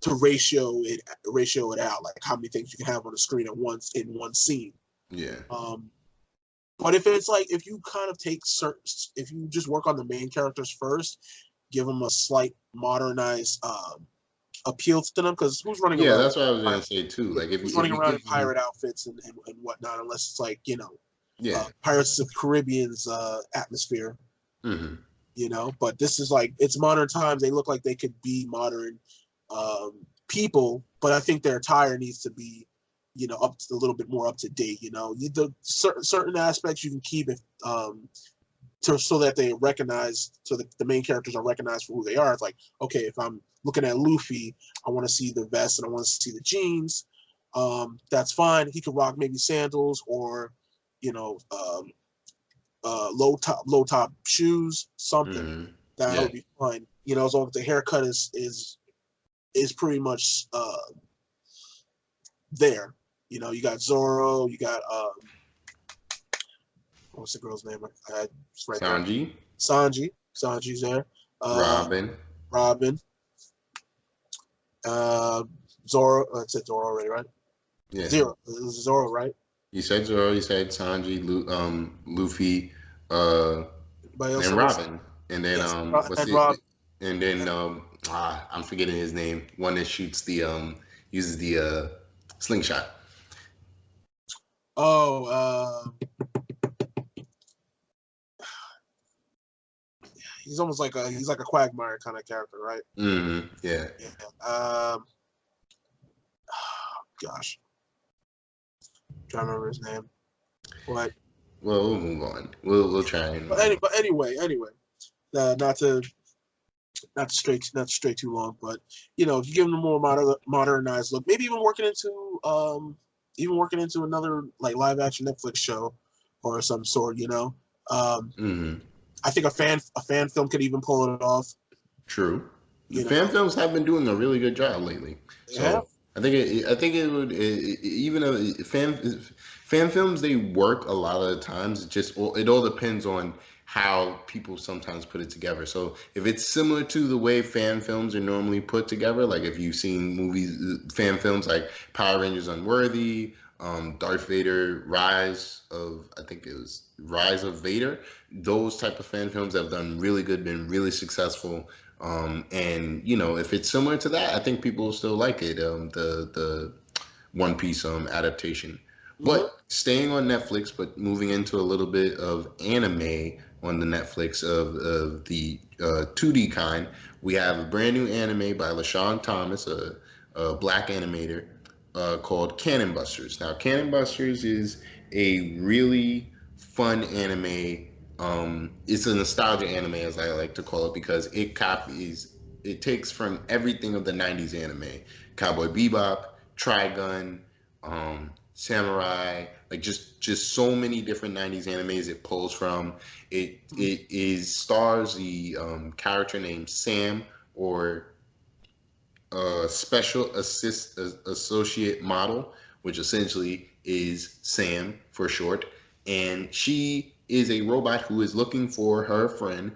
to ratio it out, like how many things you can have on the screen at once in one scene. Yeah. Um, but if it's like if you kind of take certain, if you just work on the main characters first, give them a slight modernized appeal to them, because who's running Yeah, around? that's what I was gonna say too. Like Who's if running you around in give them, pirate outfits and whatnot, unless it's like yeah. Pirates of the Caribbean's atmosphere, Hmm. But this is like it's modern times. They look like they could be modern people, but I think their attire needs to be, up to, a little bit more up to date. The certain aspects you can keep if so that they recognize, so that the main characters are recognized for who they are. It's like, okay, if I'm looking at Luffy, I want to see the vest and I want to see the jeans. That's fine. He could rock maybe sandals or, you know, low top shoes, something Hmm. that Yeah. would be fine. As long as the haircut is pretty much there. You got Zoro, you got what's the girl's name? It's right there. Sanji, Sanji's there. Robin. Robin. Zoro. I said Zoro already, right? Yeah. Zero. It was Zoro, right? You said Zoro. You said Sanji, Luffy, Anybody else and on this? Robin. And then Yes. what's And the? Rob. And then I'm forgetting his name. One that shoots the uses the slingshot. Oh, he's like a Quagmire kind of character, right? Hmm. Yeah. Yeah. Gosh, I'm trying to remember his name. But Well, we'll move on. We'll try and anyway, not to stray too long, but if you give them a more modernized look, maybe even working into another like live action Netflix show or some sort. hmm. I think a fan film could even pull it off. True. The You fan know, films have been doing a really good job lately. yeah. So I think it would even though fan films they work a lot of the times. It all depends on how people sometimes put it together. So if it's similar to the way fan films are normally put together, like if you've seen fan films like Power Rangers Unworthy, Darth Vader, I think it was Rise of Vader. Those type of fan films have done really good, been really successful. And if it's similar to that, I think people will still like it. The One Piece adaptation. Mm-hmm. But staying on Netflix, but moving into a little bit of anime on the Netflix of the 2D kind, we have a brand new anime by LaShawn Thomas, a black animator, called Cannon Busters. Now, Cannon Busters is a really fun anime. It's a nostalgia anime, as I like to call it, because it takes from everything of the 90s anime: Cowboy Bebop, Trigun, Samurai, like just so many different 90s animes it pulls from. It stars the character named Sam, or special associate model, which essentially is Sam for short. And she is a robot who is looking for her friend,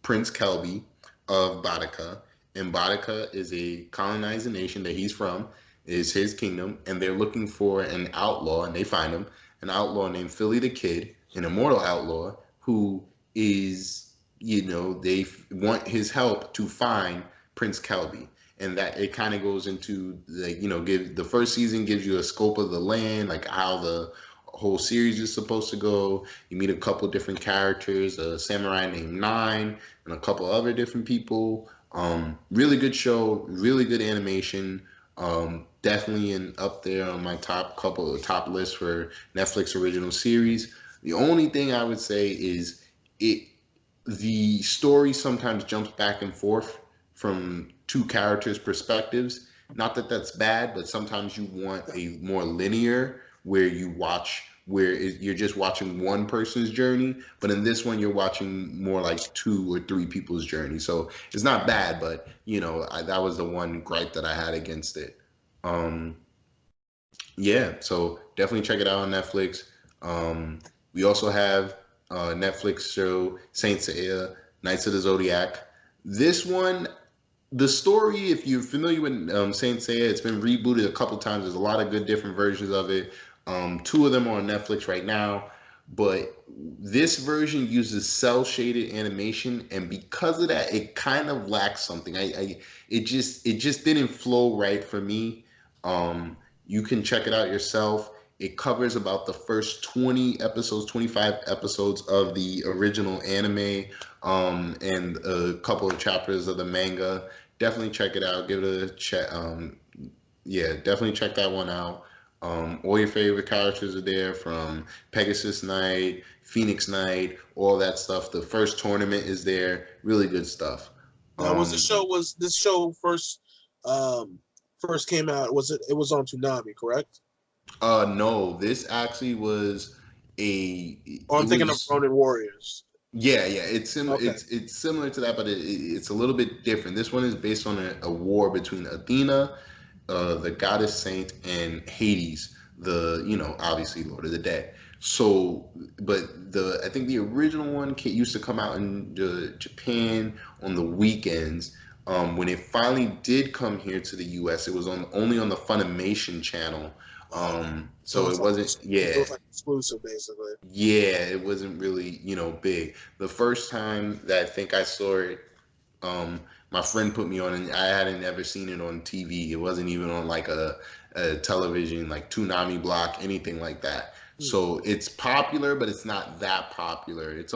Prince Kelby of Boudica. And Boudica is a colonizing nation that he's from, is his kingdom. And they're looking for an outlaw, and they find him, an outlaw named Philly the Kid, an immortal outlaw who is, they want his help to find Prince Kelby. And that it kind of goes into give the first season gives you a scope of the land, like how the whole series is supposed to go. You meet a couple different characters, a samurai named Nine, and a couple other different people. Really good show, really good animation. Definitely up there on my top list for Netflix original series. The only thing I would say is the story sometimes jumps back and forth from two characters' perspectives. Not that that's bad, but sometimes you want a more linear where you're just watching one person's journey, but in this one you're watching more like two or three people's journey. So it's not bad, but that was the one gripe that I had against it. Um, yeah, so definitely check it out on Netflix. Um, we also have a Netflix show Saint Seiya, Knights of the Zodiac. This one, the story, if you're familiar with Saint Seiya, it's been rebooted a couple times. There's a lot of good different versions of it. Two of them are on Netflix right now, but this version uses cell shaded animation, and because of that, it kind of lacks something. It just didn't flow right for me. Um, you can check it out yourself. It covers about the first 20 episodes, 25 episodes of the original anime, and a couple of chapters of the manga. Definitely check it out. Give it a check. Yeah, definitely check that one out. All your favorite characters are there, from Pegasus Knight, Phoenix Knight, all that stuff. The first tournament is there. Really good stuff. Now, Um, was this show um, first came out? It was on Toonami, correct? no, this actually was a. Or I'm It thinking of was. Ronin Warriors. Yeah, Okay. it's similar to that, but it's a little bit different. This one is based on a war between Athena, the goddess saint, and Hades, the obviously Lord of the Dead. So, but I think the original one used to come out in Japan on the weekends. When it finally did come here to the U.S., it was only on the Funimation channel. So So it wasn't, it yeah. was like exclusive, basically. Yeah, it wasn't really, big. The first time that I think I saw it, my friend put me on, and I hadn't ever seen it on TV. It wasn't even on like a television, like Toonami block, anything like that. Hmm. So it's popular, but it's not that popular. It's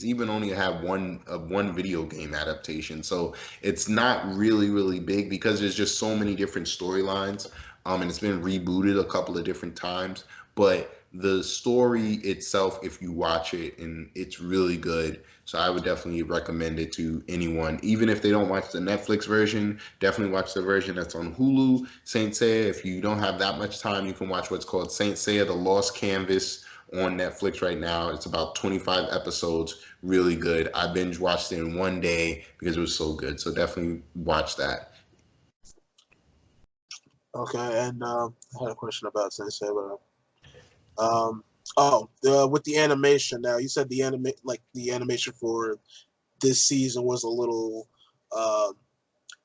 even only have one video game adaptation. So it's not really, really big because there's just so many different storylines. And it's been rebooted a couple of different times. But the story itself, if you watch it, and it's really good. So I would definitely recommend it to anyone, even if they don't watch the Netflix version. Definitely watch the version that's on Hulu. Saint Seiya. If you don't have that much time, you can watch what's called Saint Seiya: The Lost Canvas on Netflix right now. It's about 25 episodes. Really good. I binge watched it in one day because it was so good. So definitely watch that. Okay, and I had a question about Sensei, but with the animation. Now, you said the animation for this season was a little uh,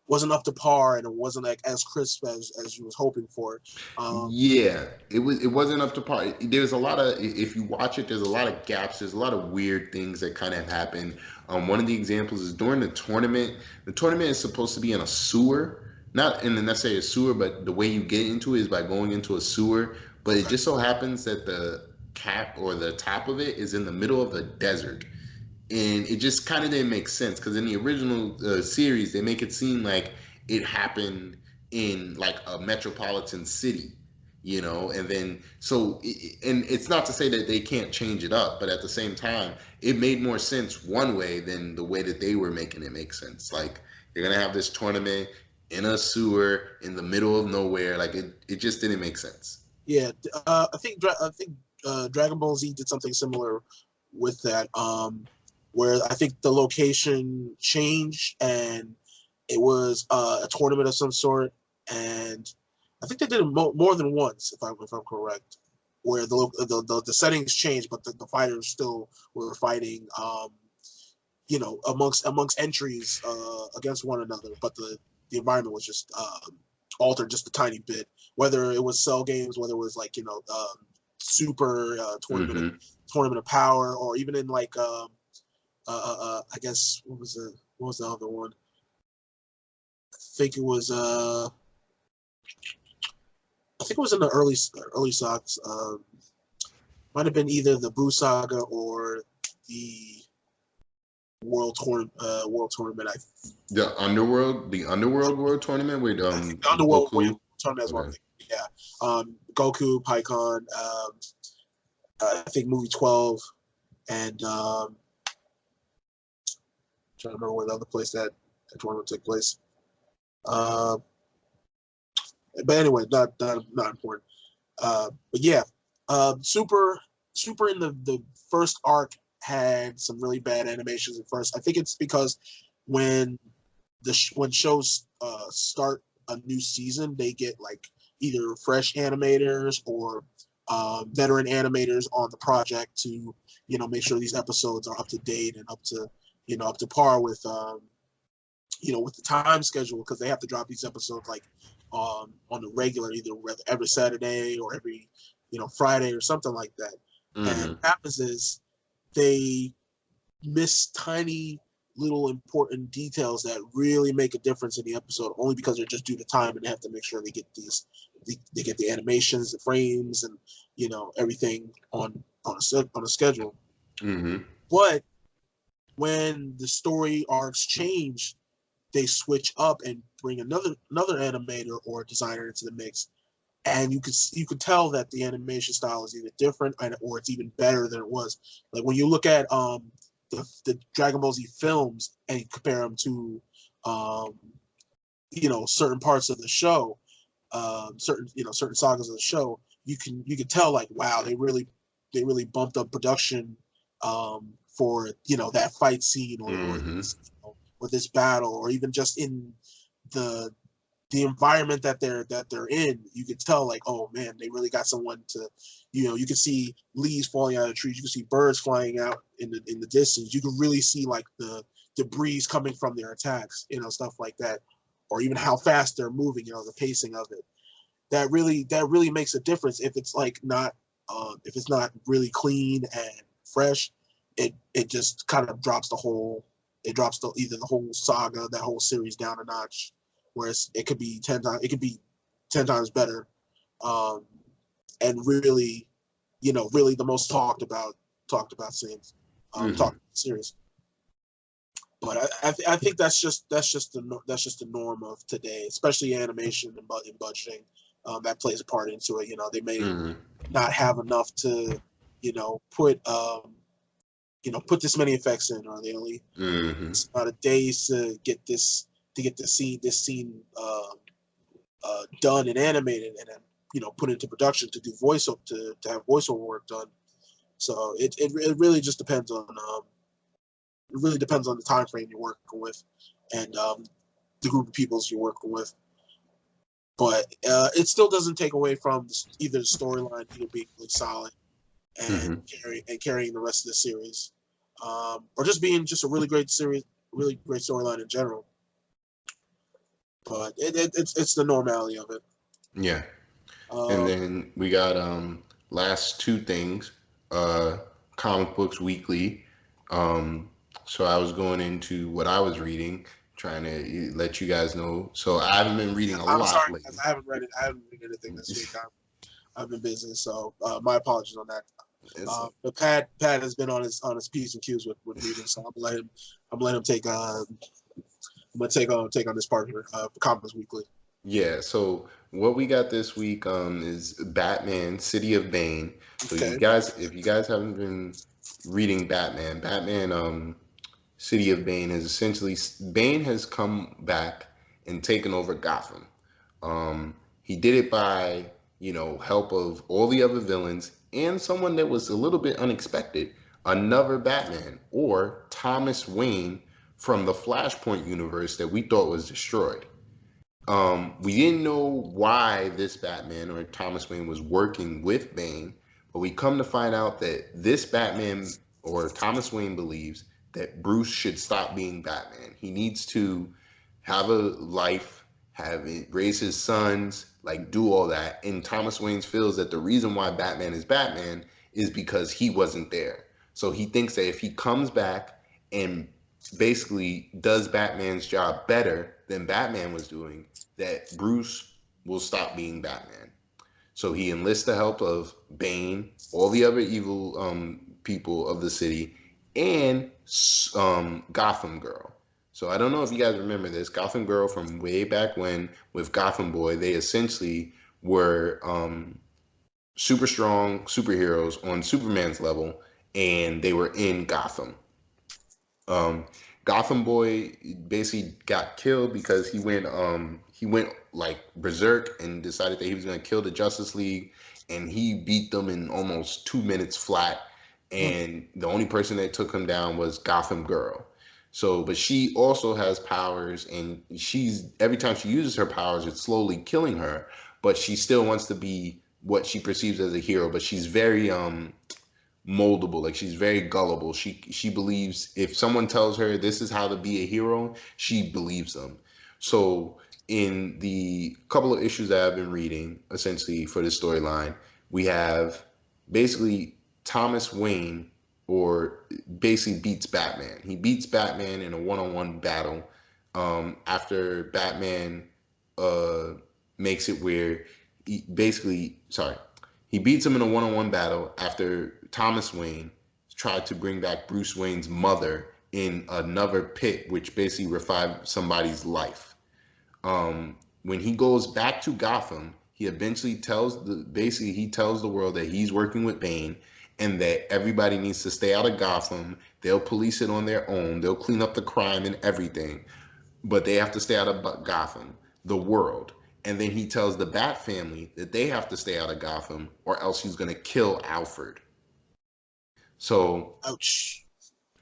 wasn't up to par, and it wasn't like as crisp as you was hoping for. Um, Yeah, it wasn't up to par. There's a lot of, if you watch it, there's a lot of gaps. There's a lot of weird things that kind of happen. One of the examples is during the tournament. The tournament is supposed to be in a sewer, not in necessarily a sewer, but the way you get into it is by going into a sewer. But it okay. just so happens that the cap or the top of it is in the middle of a desert, and it just kind of didn't make sense because in the original series they make it seem like it happened in like a metropolitan city, and then and it's not to say that they can't change it up, but at the same time it made more sense one way than the way that they were making it make sense. Like, you're gonna have this tournament in a sewer in the middle of nowhere. Like, it just didn't make sense. Yeah, I think Dragon Ball Z did something similar with that, where I think the location changed and it was a tournament of some sort, and I think they did it more than once, if I'm correct, where the settings changed, but the fighters still were fighting, amongst entries against one another, but the environment was just altered just a tiny bit. Whether it was cell games, whether it was like super Hmm. tournament of power, or even in like I guess what was the other one? I think it was I think it was in the early socks. Might have been either the Boo Saga or the World Tournament. The Underworld World Tournament with I think the Underworld Goku. Tournament is what I'm Okay. thinking. Yeah, Goku, Pycon, I think movie 12, and trying to remember where the other place that tournament took place. Uh, But anyway, not important. But yeah, Super in the first arc had some really bad animations at first. I think it's because when when shows start a new season, they get like either fresh animators or veteran animators on the project to make sure these episodes are up to date and up to par with with the time schedule, because they have to drop these episodes like on the regular, either every Saturday or every Friday or something like that. And what happens is they miss tiny little important details that really make a difference in the episode, only because they're just due to time, and they have to make sure they get they get the animations, the frames, and everything on a schedule. Mm-hmm. But when the story arcs change, they switch up and bring another animator or designer into the mix, and you could tell that the animation style is either different or it's even better than it was. Like when you look at the Dragon Ball Z films and you compare them to certain parts of the show, certain sagas of the show, you can tell like, wow, they really bumped up production for that fight scene or this battle, or even just in the environment that they're in. You could tell like, oh man, they really got someone to, you can see leaves falling out of trees, you can see birds flying out in the distance, you can really see like the debris coming from their attacks, stuff like that, or even how fast they're moving, the pacing of it. That really makes a difference. If it's like not if it's not really clean and fresh, it just kind of drops either the whole saga, that whole series, down a notch. Whereas it could be 10 times better, and really, really the most talked about scenes, series. But I think that's just the norm of today, especially animation and budgeting. That plays a part into it. They may not have enough to, put put this many effects in, or they only it's about a days to get this scene done and animated, and then put into production to do to have voiceover work done. So it really just depends on the time frame you're working with, and the group of peoples you're working with. But it still doesn't take away from either the storyline being really solid and carrying the rest of the series, or just being just a really great series, really great storyline in general. But it's the normality of it. Yeah. And then we got last two things, Comic Books Weekly. So I was going into what I was reading, trying to let you guys know. So I haven't been reading a lot lately. I haven't read anything this week. I've been busy, so my apologies on that. But Pat has been on his P's and Q's with reading, so I'm gonna let him take take on this part here, Comic Books Weekly. Yeah, so what we got this week is Batman: City of Bane. So if you guys haven't been reading Batman City of Bane is essentially, Bane has come back and taken over Gotham. He did it by help of all the other villains and someone that was a little bit unexpected, another Batman, or Thomas Wayne from the Flashpoint universe that we thought was destroyed. We didn't know why this Batman or Thomas Wayne was working with Bane, but we come to find out that this Batman or Thomas Wayne believes that Bruce should stop being Batman. He needs to have a life, raise his sons, like do all that. And Thomas Wayne feels that the reason why Batman is because he wasn't there. So he thinks that if he comes back and basically does Batman's job better than Batman was doing, that Bruce will stop being Batman. So he enlists the help of Bane, all the other evil people of the city, and Gotham Girl. So I don't know if you guys remember this. Gotham Girl from way back when with Gotham Boy, they essentially were super strong superheroes on Superman's level, and they were in Gotham. Gotham Boy basically got killed because he went like berserk and decided that he was going to kill the Justice League, and he beat them in almost 2 minutes flat. And the only person that took him down was Gotham Girl. So, but she also has powers, and she's every time she uses her powers, it's slowly killing her. But she still wants to be what she perceives as a hero. But she's very moldable, like she's very gullible. She believes if someone tells her this is how to be a hero, she believes them. So in the couple of issues that I've been reading essentially for this storyline, we have basically Thomas Wayne, or basically beats Batman. He beats Batman in a one-on-one battle, after Batman uh makes it where he basically sorry he beats him in a one-on-one battle after Thomas Wayne tried to bring back Bruce Wayne's mother in another pit, which basically revived somebody's life. When he goes back to Gotham, he eventually he tells the world that he's working with Bane and that everybody needs to stay out of Gotham. They'll police it on their own. They'll clean up the crime and everything, but they have to stay out of Gotham, the world. And then he tells the Bat family that they have to stay out of Gotham or else he's going to kill Alfred. So, ouch.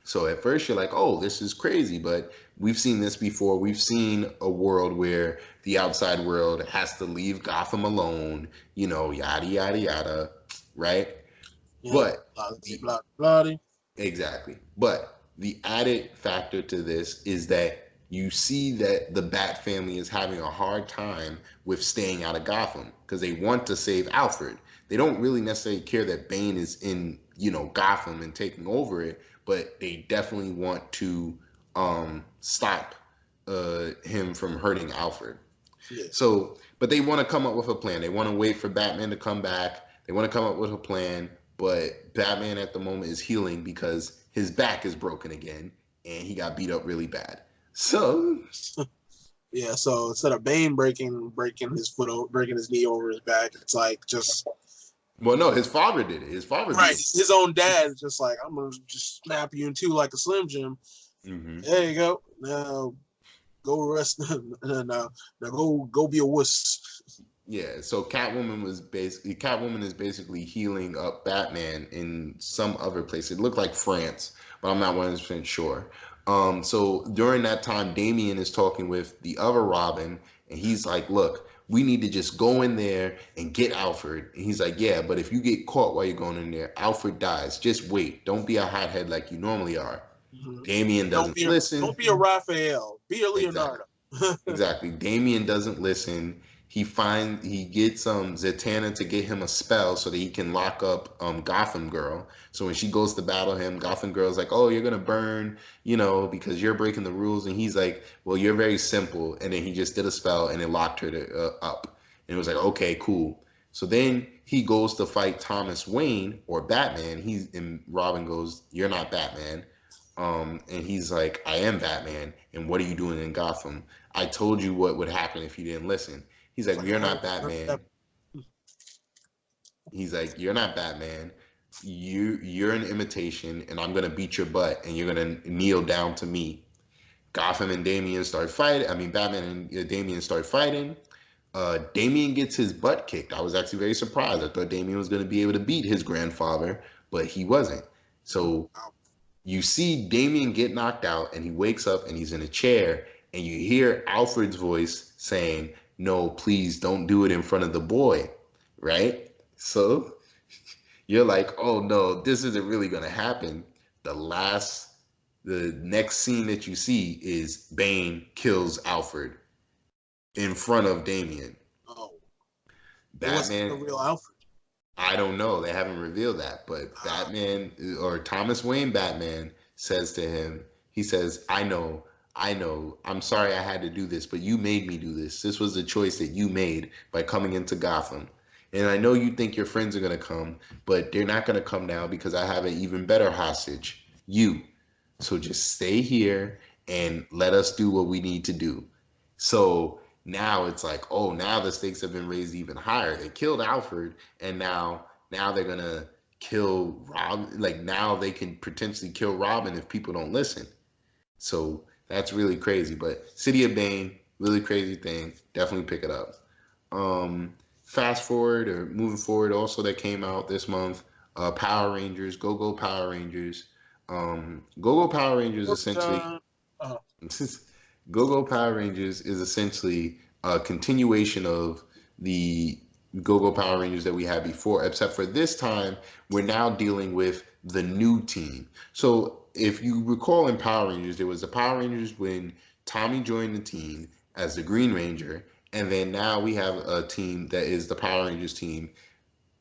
So at first you're like, oh, this is crazy, but we've seen this before. We've seen a world where the outside world has to leave Gotham alone, yada, yada, yada, right? Yeah, But blah, blah, blah. exactly. But the added factor to this is that you see that the Bat family is having a hard time with staying out of Gotham because they want to save Alfred. They don't really necessarily care that Bane is in, Gotham and taking over it, but they definitely want to stop him from hurting Alfred. Yeah. So, but they want to come up with a plan. They want to wait for Batman to come back. They want to come up with a plan, but Batman at the moment is healing because his back is broken again and he got beat up really bad. So yeah, so instead of Bane breaking his knee over his back, it's like just. Well, no, his father did it. His father right. did it. His own dad is just like, I'm gonna just snap you in two like a Slim Jim. Mm-hmm. There you go. Now go rest. now go be a wuss. Yeah. So Catwoman is basically healing up Batman in some other place. It looked like France, but I'm not 100% sure. So during that time, Damian is talking with the other Robin, and he's like, look, we need to just go in there and get Alfred. And he's like, yeah, but if you get caught while you're going in there, Alfred dies. Just wait. Don't be a hothead like you normally are. Mm-hmm. Damian doesn't listen. Don't be a Raphael. Be a Leonardo. Exactly. Damian doesn't listen. He gets Zatanna to get him a spell so that he can lock up Gotham Girl. So when she goes to battle him, Gotham Girl's like, oh, you're gonna burn, because you're breaking the rules. And he's like, well, you're very simple. And then he just did a spell and it locked her up. And it was like, okay, cool. So then he goes to fight Thomas Wayne or Batman. And Robin goes, you're not Batman. And he's like, I am Batman. And what are you doing in Gotham? I told you what would happen if you didn't listen. He's like, you're not Batman. He's like, you're not Batman. You're an imitation, and I'm gonna beat your butt, and you're gonna kneel down to me. Gotham and Damian start fighting. Batman and Damian start fighting. Damian gets his butt kicked. I was actually very surprised. I thought Damian was gonna be able to beat his grandfather, but he wasn't. So you see Damian get knocked out, and he wakes up, and he's in a chair, and you hear Alfred's voice saying, no, please don't do it in front of the boy, right? So you're like, oh no, this isn't really going to happen. The next scene that you see is Bane kills Alfred in front of Damian. Oh. Batman. What's the real Alfred? I don't know. They haven't revealed that, but Batman or Thomas Wayne Batman says to him, he says, I know. I'm sorry I had to do this, but you made me do this. This was a choice that you made by coming into Gotham. And I know you think your friends are going to come, but they're not going to come now because I have an even better hostage, you. So just stay here and let us do what we need to do. So now it's like, oh, now the stakes have been raised even higher. They killed Alfred, and now they're going to kill Rob. Like now they can potentially kill Robin if people don't listen. So that's really crazy. But City of Bane, really crazy thing. Definitely pick it up. Um, Fast forward or moving forward, also that came out this month. Power Rangers, Go Go Power Rangers. Go Go Power Rangers essentially. Uh, Go Go Power Rangers is essentially a continuation of the Go Go Power Rangers that we had before, except for this time we're now dealing with the new team. So if you recall in Power Rangers, there was the Power Rangers when Tommy joined the team as the Green Ranger, and then now we have a team that is the Power Rangers team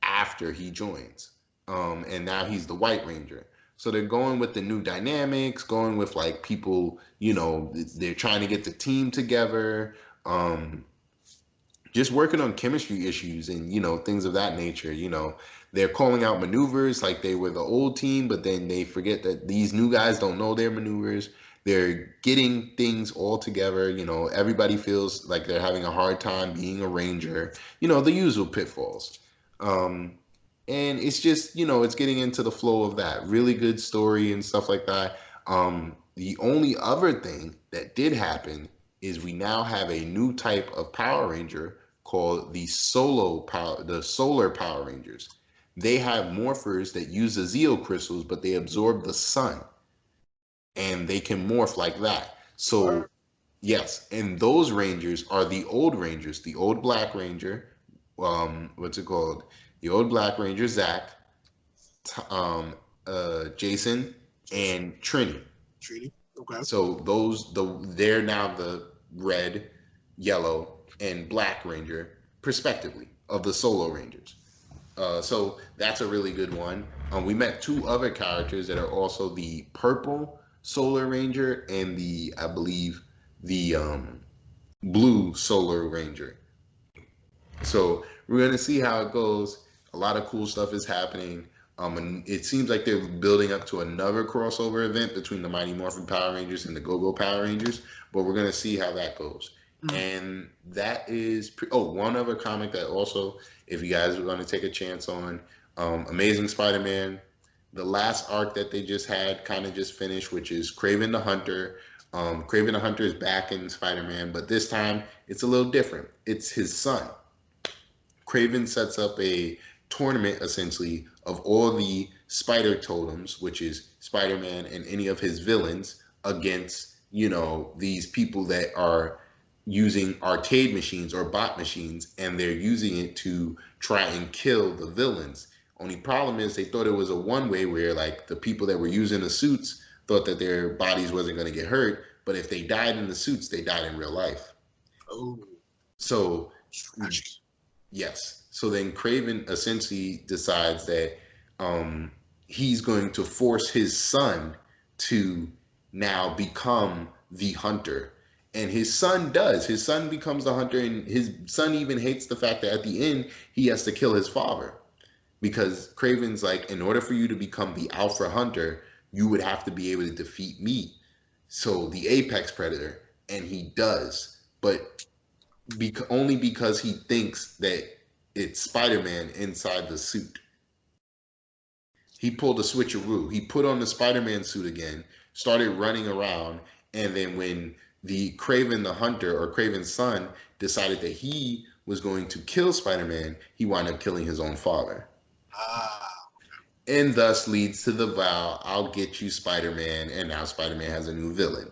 after he joins. And now he's the White Ranger. So they're going with the new dynamics, going with like people, they're trying to get the team together, just working on chemistry issues and, things of that nature. They're calling out maneuvers like they were the old team, but then they forget that these new guys don't know their maneuvers. They're getting things all together. Everybody feels like they're having a hard time being a ranger, the usual pitfalls. Um, and it's just it's getting into the flow of that really good story and stuff like that. The only other thing that did happen is we now have a new type of Power Ranger called the Solar Power Rangers. They have morphers that use the Zeo crystals, but they absorb the sun, and they can morph like that. So or, yes, and those Rangers are the old Rangers, the old Black Ranger, what's it called? The old Black Ranger, Zach, um, Jason, Jason, and Trini. Treaty. Okay. So they're now the red, yellow, and black ranger, respectively, of the solo rangers. So that's a really good one. We met two other characters that are also the purple solar ranger and I believe, the blue solar ranger. So we're gonna see how it goes. A lot of cool stuff is happening. And it seems like they're building up to another crossover event between the Mighty Morphin Power Rangers and the Go Go Power Rangers. But we're gonna see how that goes. Mm. And that is one other comic that also, if you guys are gonna take a chance on, Amazing Spider-Man. The last arc that they just had kind of just finished, which is Kraven the Hunter. Kraven the Hunter is back in Spider-Man, but this time it's a little different. It's his son. Craven sets up a tournament essentially of all the spider totems, which is Spider-Man and any of his villains, against, these people that are using arcade machines or bot machines, and they're using it to try and kill the villains. Only problem is they thought it was a one way where like the people that were using the suits thought that their bodies wasn't going to get hurt, but if they died in the suits, they died in real life. Oh, So tragic. yes. So then Craven essentially decides that he's going to force his son to now become the hunter. And his son does. His son becomes the hunter, and his son even hates the fact that at the end he has to kill his father. Because Craven's like, in order for you to become the alpha hunter, you would have to be able to defeat me. So the apex predator. And he does. But only because he thinks that it's Spider-Man inside the suit. He pulled a switcheroo. He put on the Spider-Man suit again, started running around, and then when the Craven the Hunter, or Craven's son, decided that he was going to kill Spider-Man, he wound up killing his own father. Ah, And thus leads to the vow, I'll get you, Spider-Man, and now Spider-Man has a new villain.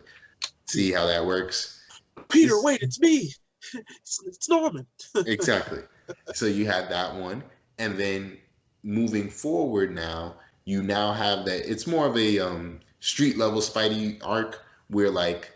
See how that works? Peter, wait, it's me. It's Norman. Exactly. So you had that one, and then moving forward now, you now have that. It's more of a street level Spidey arc where like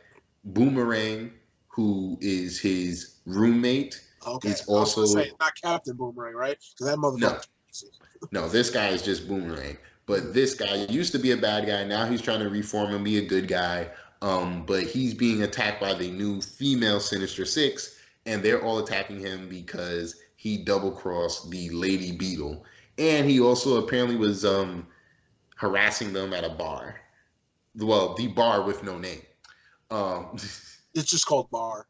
Boomerang, who is his roommate, Okay, is I was gonna also say not Captain Boomerang, right? Because that no, motherfucker. no. This guy is just Boomerang, but this guy used to be a bad guy. Now he's trying to reform and be a good guy. But he's being attacked by the new female Sinister Six, and they're all attacking him because he double crossed the Lady Beetle, and he also apparently was harassing them at a bar. Well, the bar with no name. Um, It's just called bar.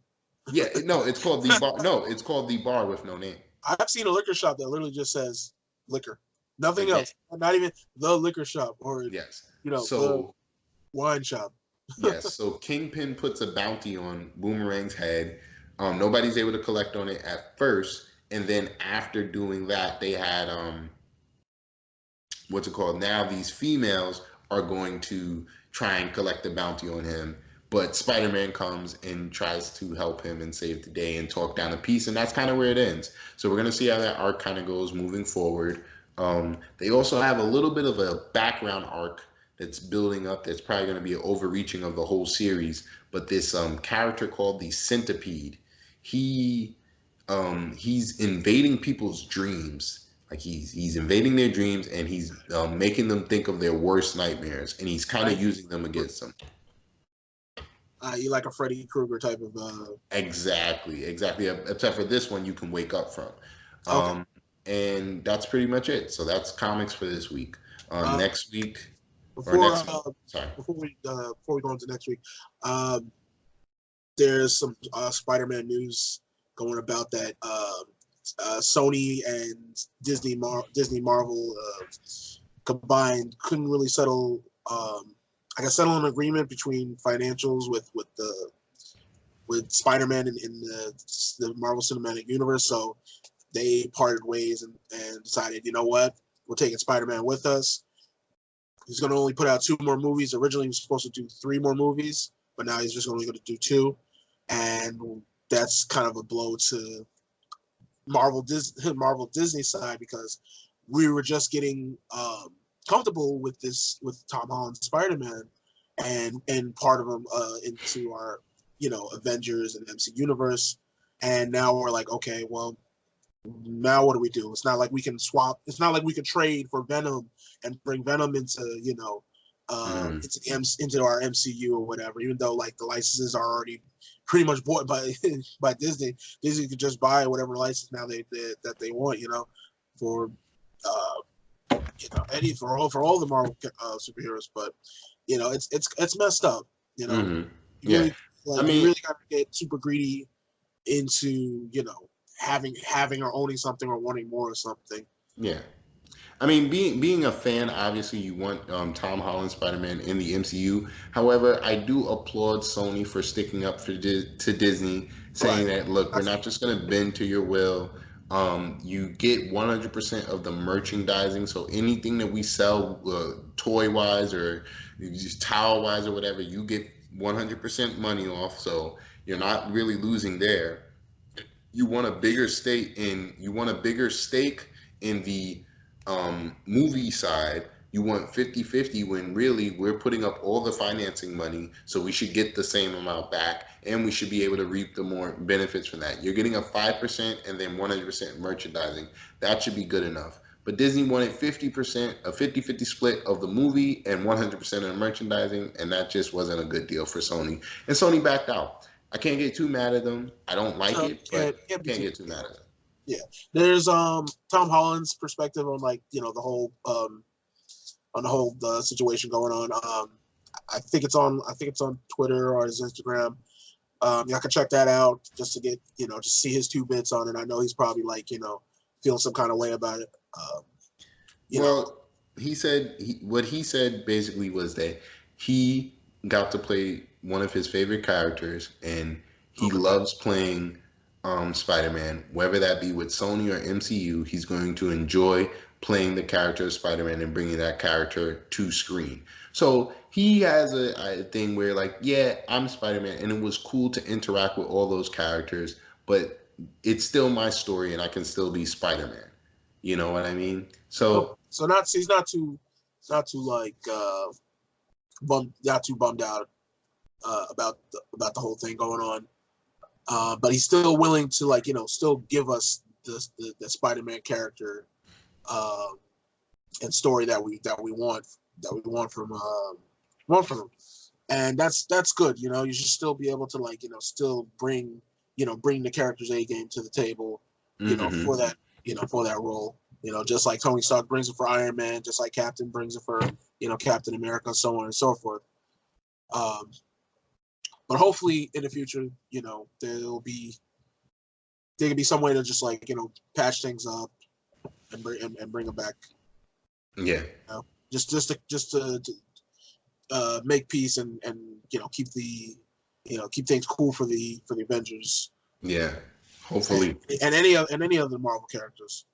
yeah, no, it's called the bar. No, it's called the bar with no name. I've seen a liquor shop that literally just says liquor, nothing Again, else. Not even the liquor shop or yes. the So wine shop. Yes. So Kingpin puts a bounty on Boomerang's head. Nobody's able to collect on it at first, and then after doing that, they had what's it called? Now these females are going to try and collect the bounty on him. But Spider-Man comes and tries to help him and save the day and talk down a piece, and that's kind of where it ends. So we're gonna see how that arc kind of goes moving forward. They also have a little bit of a background arc that's building up. That's probably going to be an overreaching of the whole series. But this character called the Centipede, he he's invading people's dreams. Like he's invading their dreams and he's making them think of their worst nightmares, and he's kind of Like using them against them. you like a Freddy Krueger type of. Exactly, exactly. Except for this one, you can wake up from, Okay. um, and that's pretty much it. So that's comics for this week. Uh, Next week or before next month. Sorry. before we go into next week, um, there's some Spider-Man news going about that Sony and Disney Marvel combined couldn't really settle. I guess settle an agreement between financials with Spider-Man in the Marvel Cinematic Universe. So they parted ways and decided, you know what, we're taking Spider-Man with us. He's going to only put out 2 more movies. Originally, he was supposed to do 3 more movies, but now he's just only going to do 2, and that's kind of a blow to Marvel Disney side, because we were just getting comfortable with Tom Holland's Spider-Man and part of him into our Avengers and MC universe, and now we're like, okay, well, now what do we do? It's not like we can swap. It's not like we can trade for Venom and bring Venom into Mm-hmm. into our MCU or whatever. Even though like the licenses are already pretty much bought by by Disney. Disney could just buy whatever license now that they want. For any for all the Marvel superheroes. But it's messed up. Mm-hmm. You Yeah. really I you mean, really got to get super greedy into having or owning something or wanting more of something. yeah. I mean, being a fan, obviously you want Tom Holland Spider-Man in the MCU. However, I do applaud Sony for sticking up to Disney, saying Right. that look, we're That's not just going to bend to your will. You get 100% of the merchandising. So anything that we sell, toy wise or just towel wise or whatever, you get 100% money off. So you're not really losing there. You want a bigger stake in the movie side. You want 50-50 when really we're putting up all the financing money, so we should get the same amount back and we should be able to reap the more benefits from that. You're getting a 5% and then 100% merchandising. That should be good enough. But Disney wanted 50%, a 50-50 split of the movie and 100% of the merchandising, and that just wasn't a good deal for Sony. And Sony backed out. I can't get too mad at them. I don't like so it, but can't be can't too. get too mad at them. Yeah, there's Tom Holland's perspective on the whole situation going on. I think it's on Twitter or his Instagram. Y'all can check that out just to get just see his 2 bits on it. I know he's probably like feeling some kind of way about it. You know, Well, what he said basically was that he got to play one of his favorite characters, and he okay, loves playing Spider-Man, whether that be with Sony or MCU. He's going to enjoy playing the character of Spider-Man and bringing that character to screen. So he has a thing where like, yeah, I'm Spider-Man, and it was cool to interact with all those characters, but it's still my story, and I can still be Spider-Man. You know what I mean? okay. So So he's not too like not too bummed out about the whole thing going on. But he's still willing to still give us the Spider-Man character uh, and story that we want from him, and that's good. You should still be able to still bring the character's A game to the table, hmm for that role. Just like Tony Stark brings it for Iron Man, just like Captain brings it for Captain America, so on and so forth. Um, but hopefully in the future, there can be some way to just patch things up and bring them back. yeah, Just to make peace and keep things cool for the Avengers. Yeah, hopefully. And any of the Marvel characters.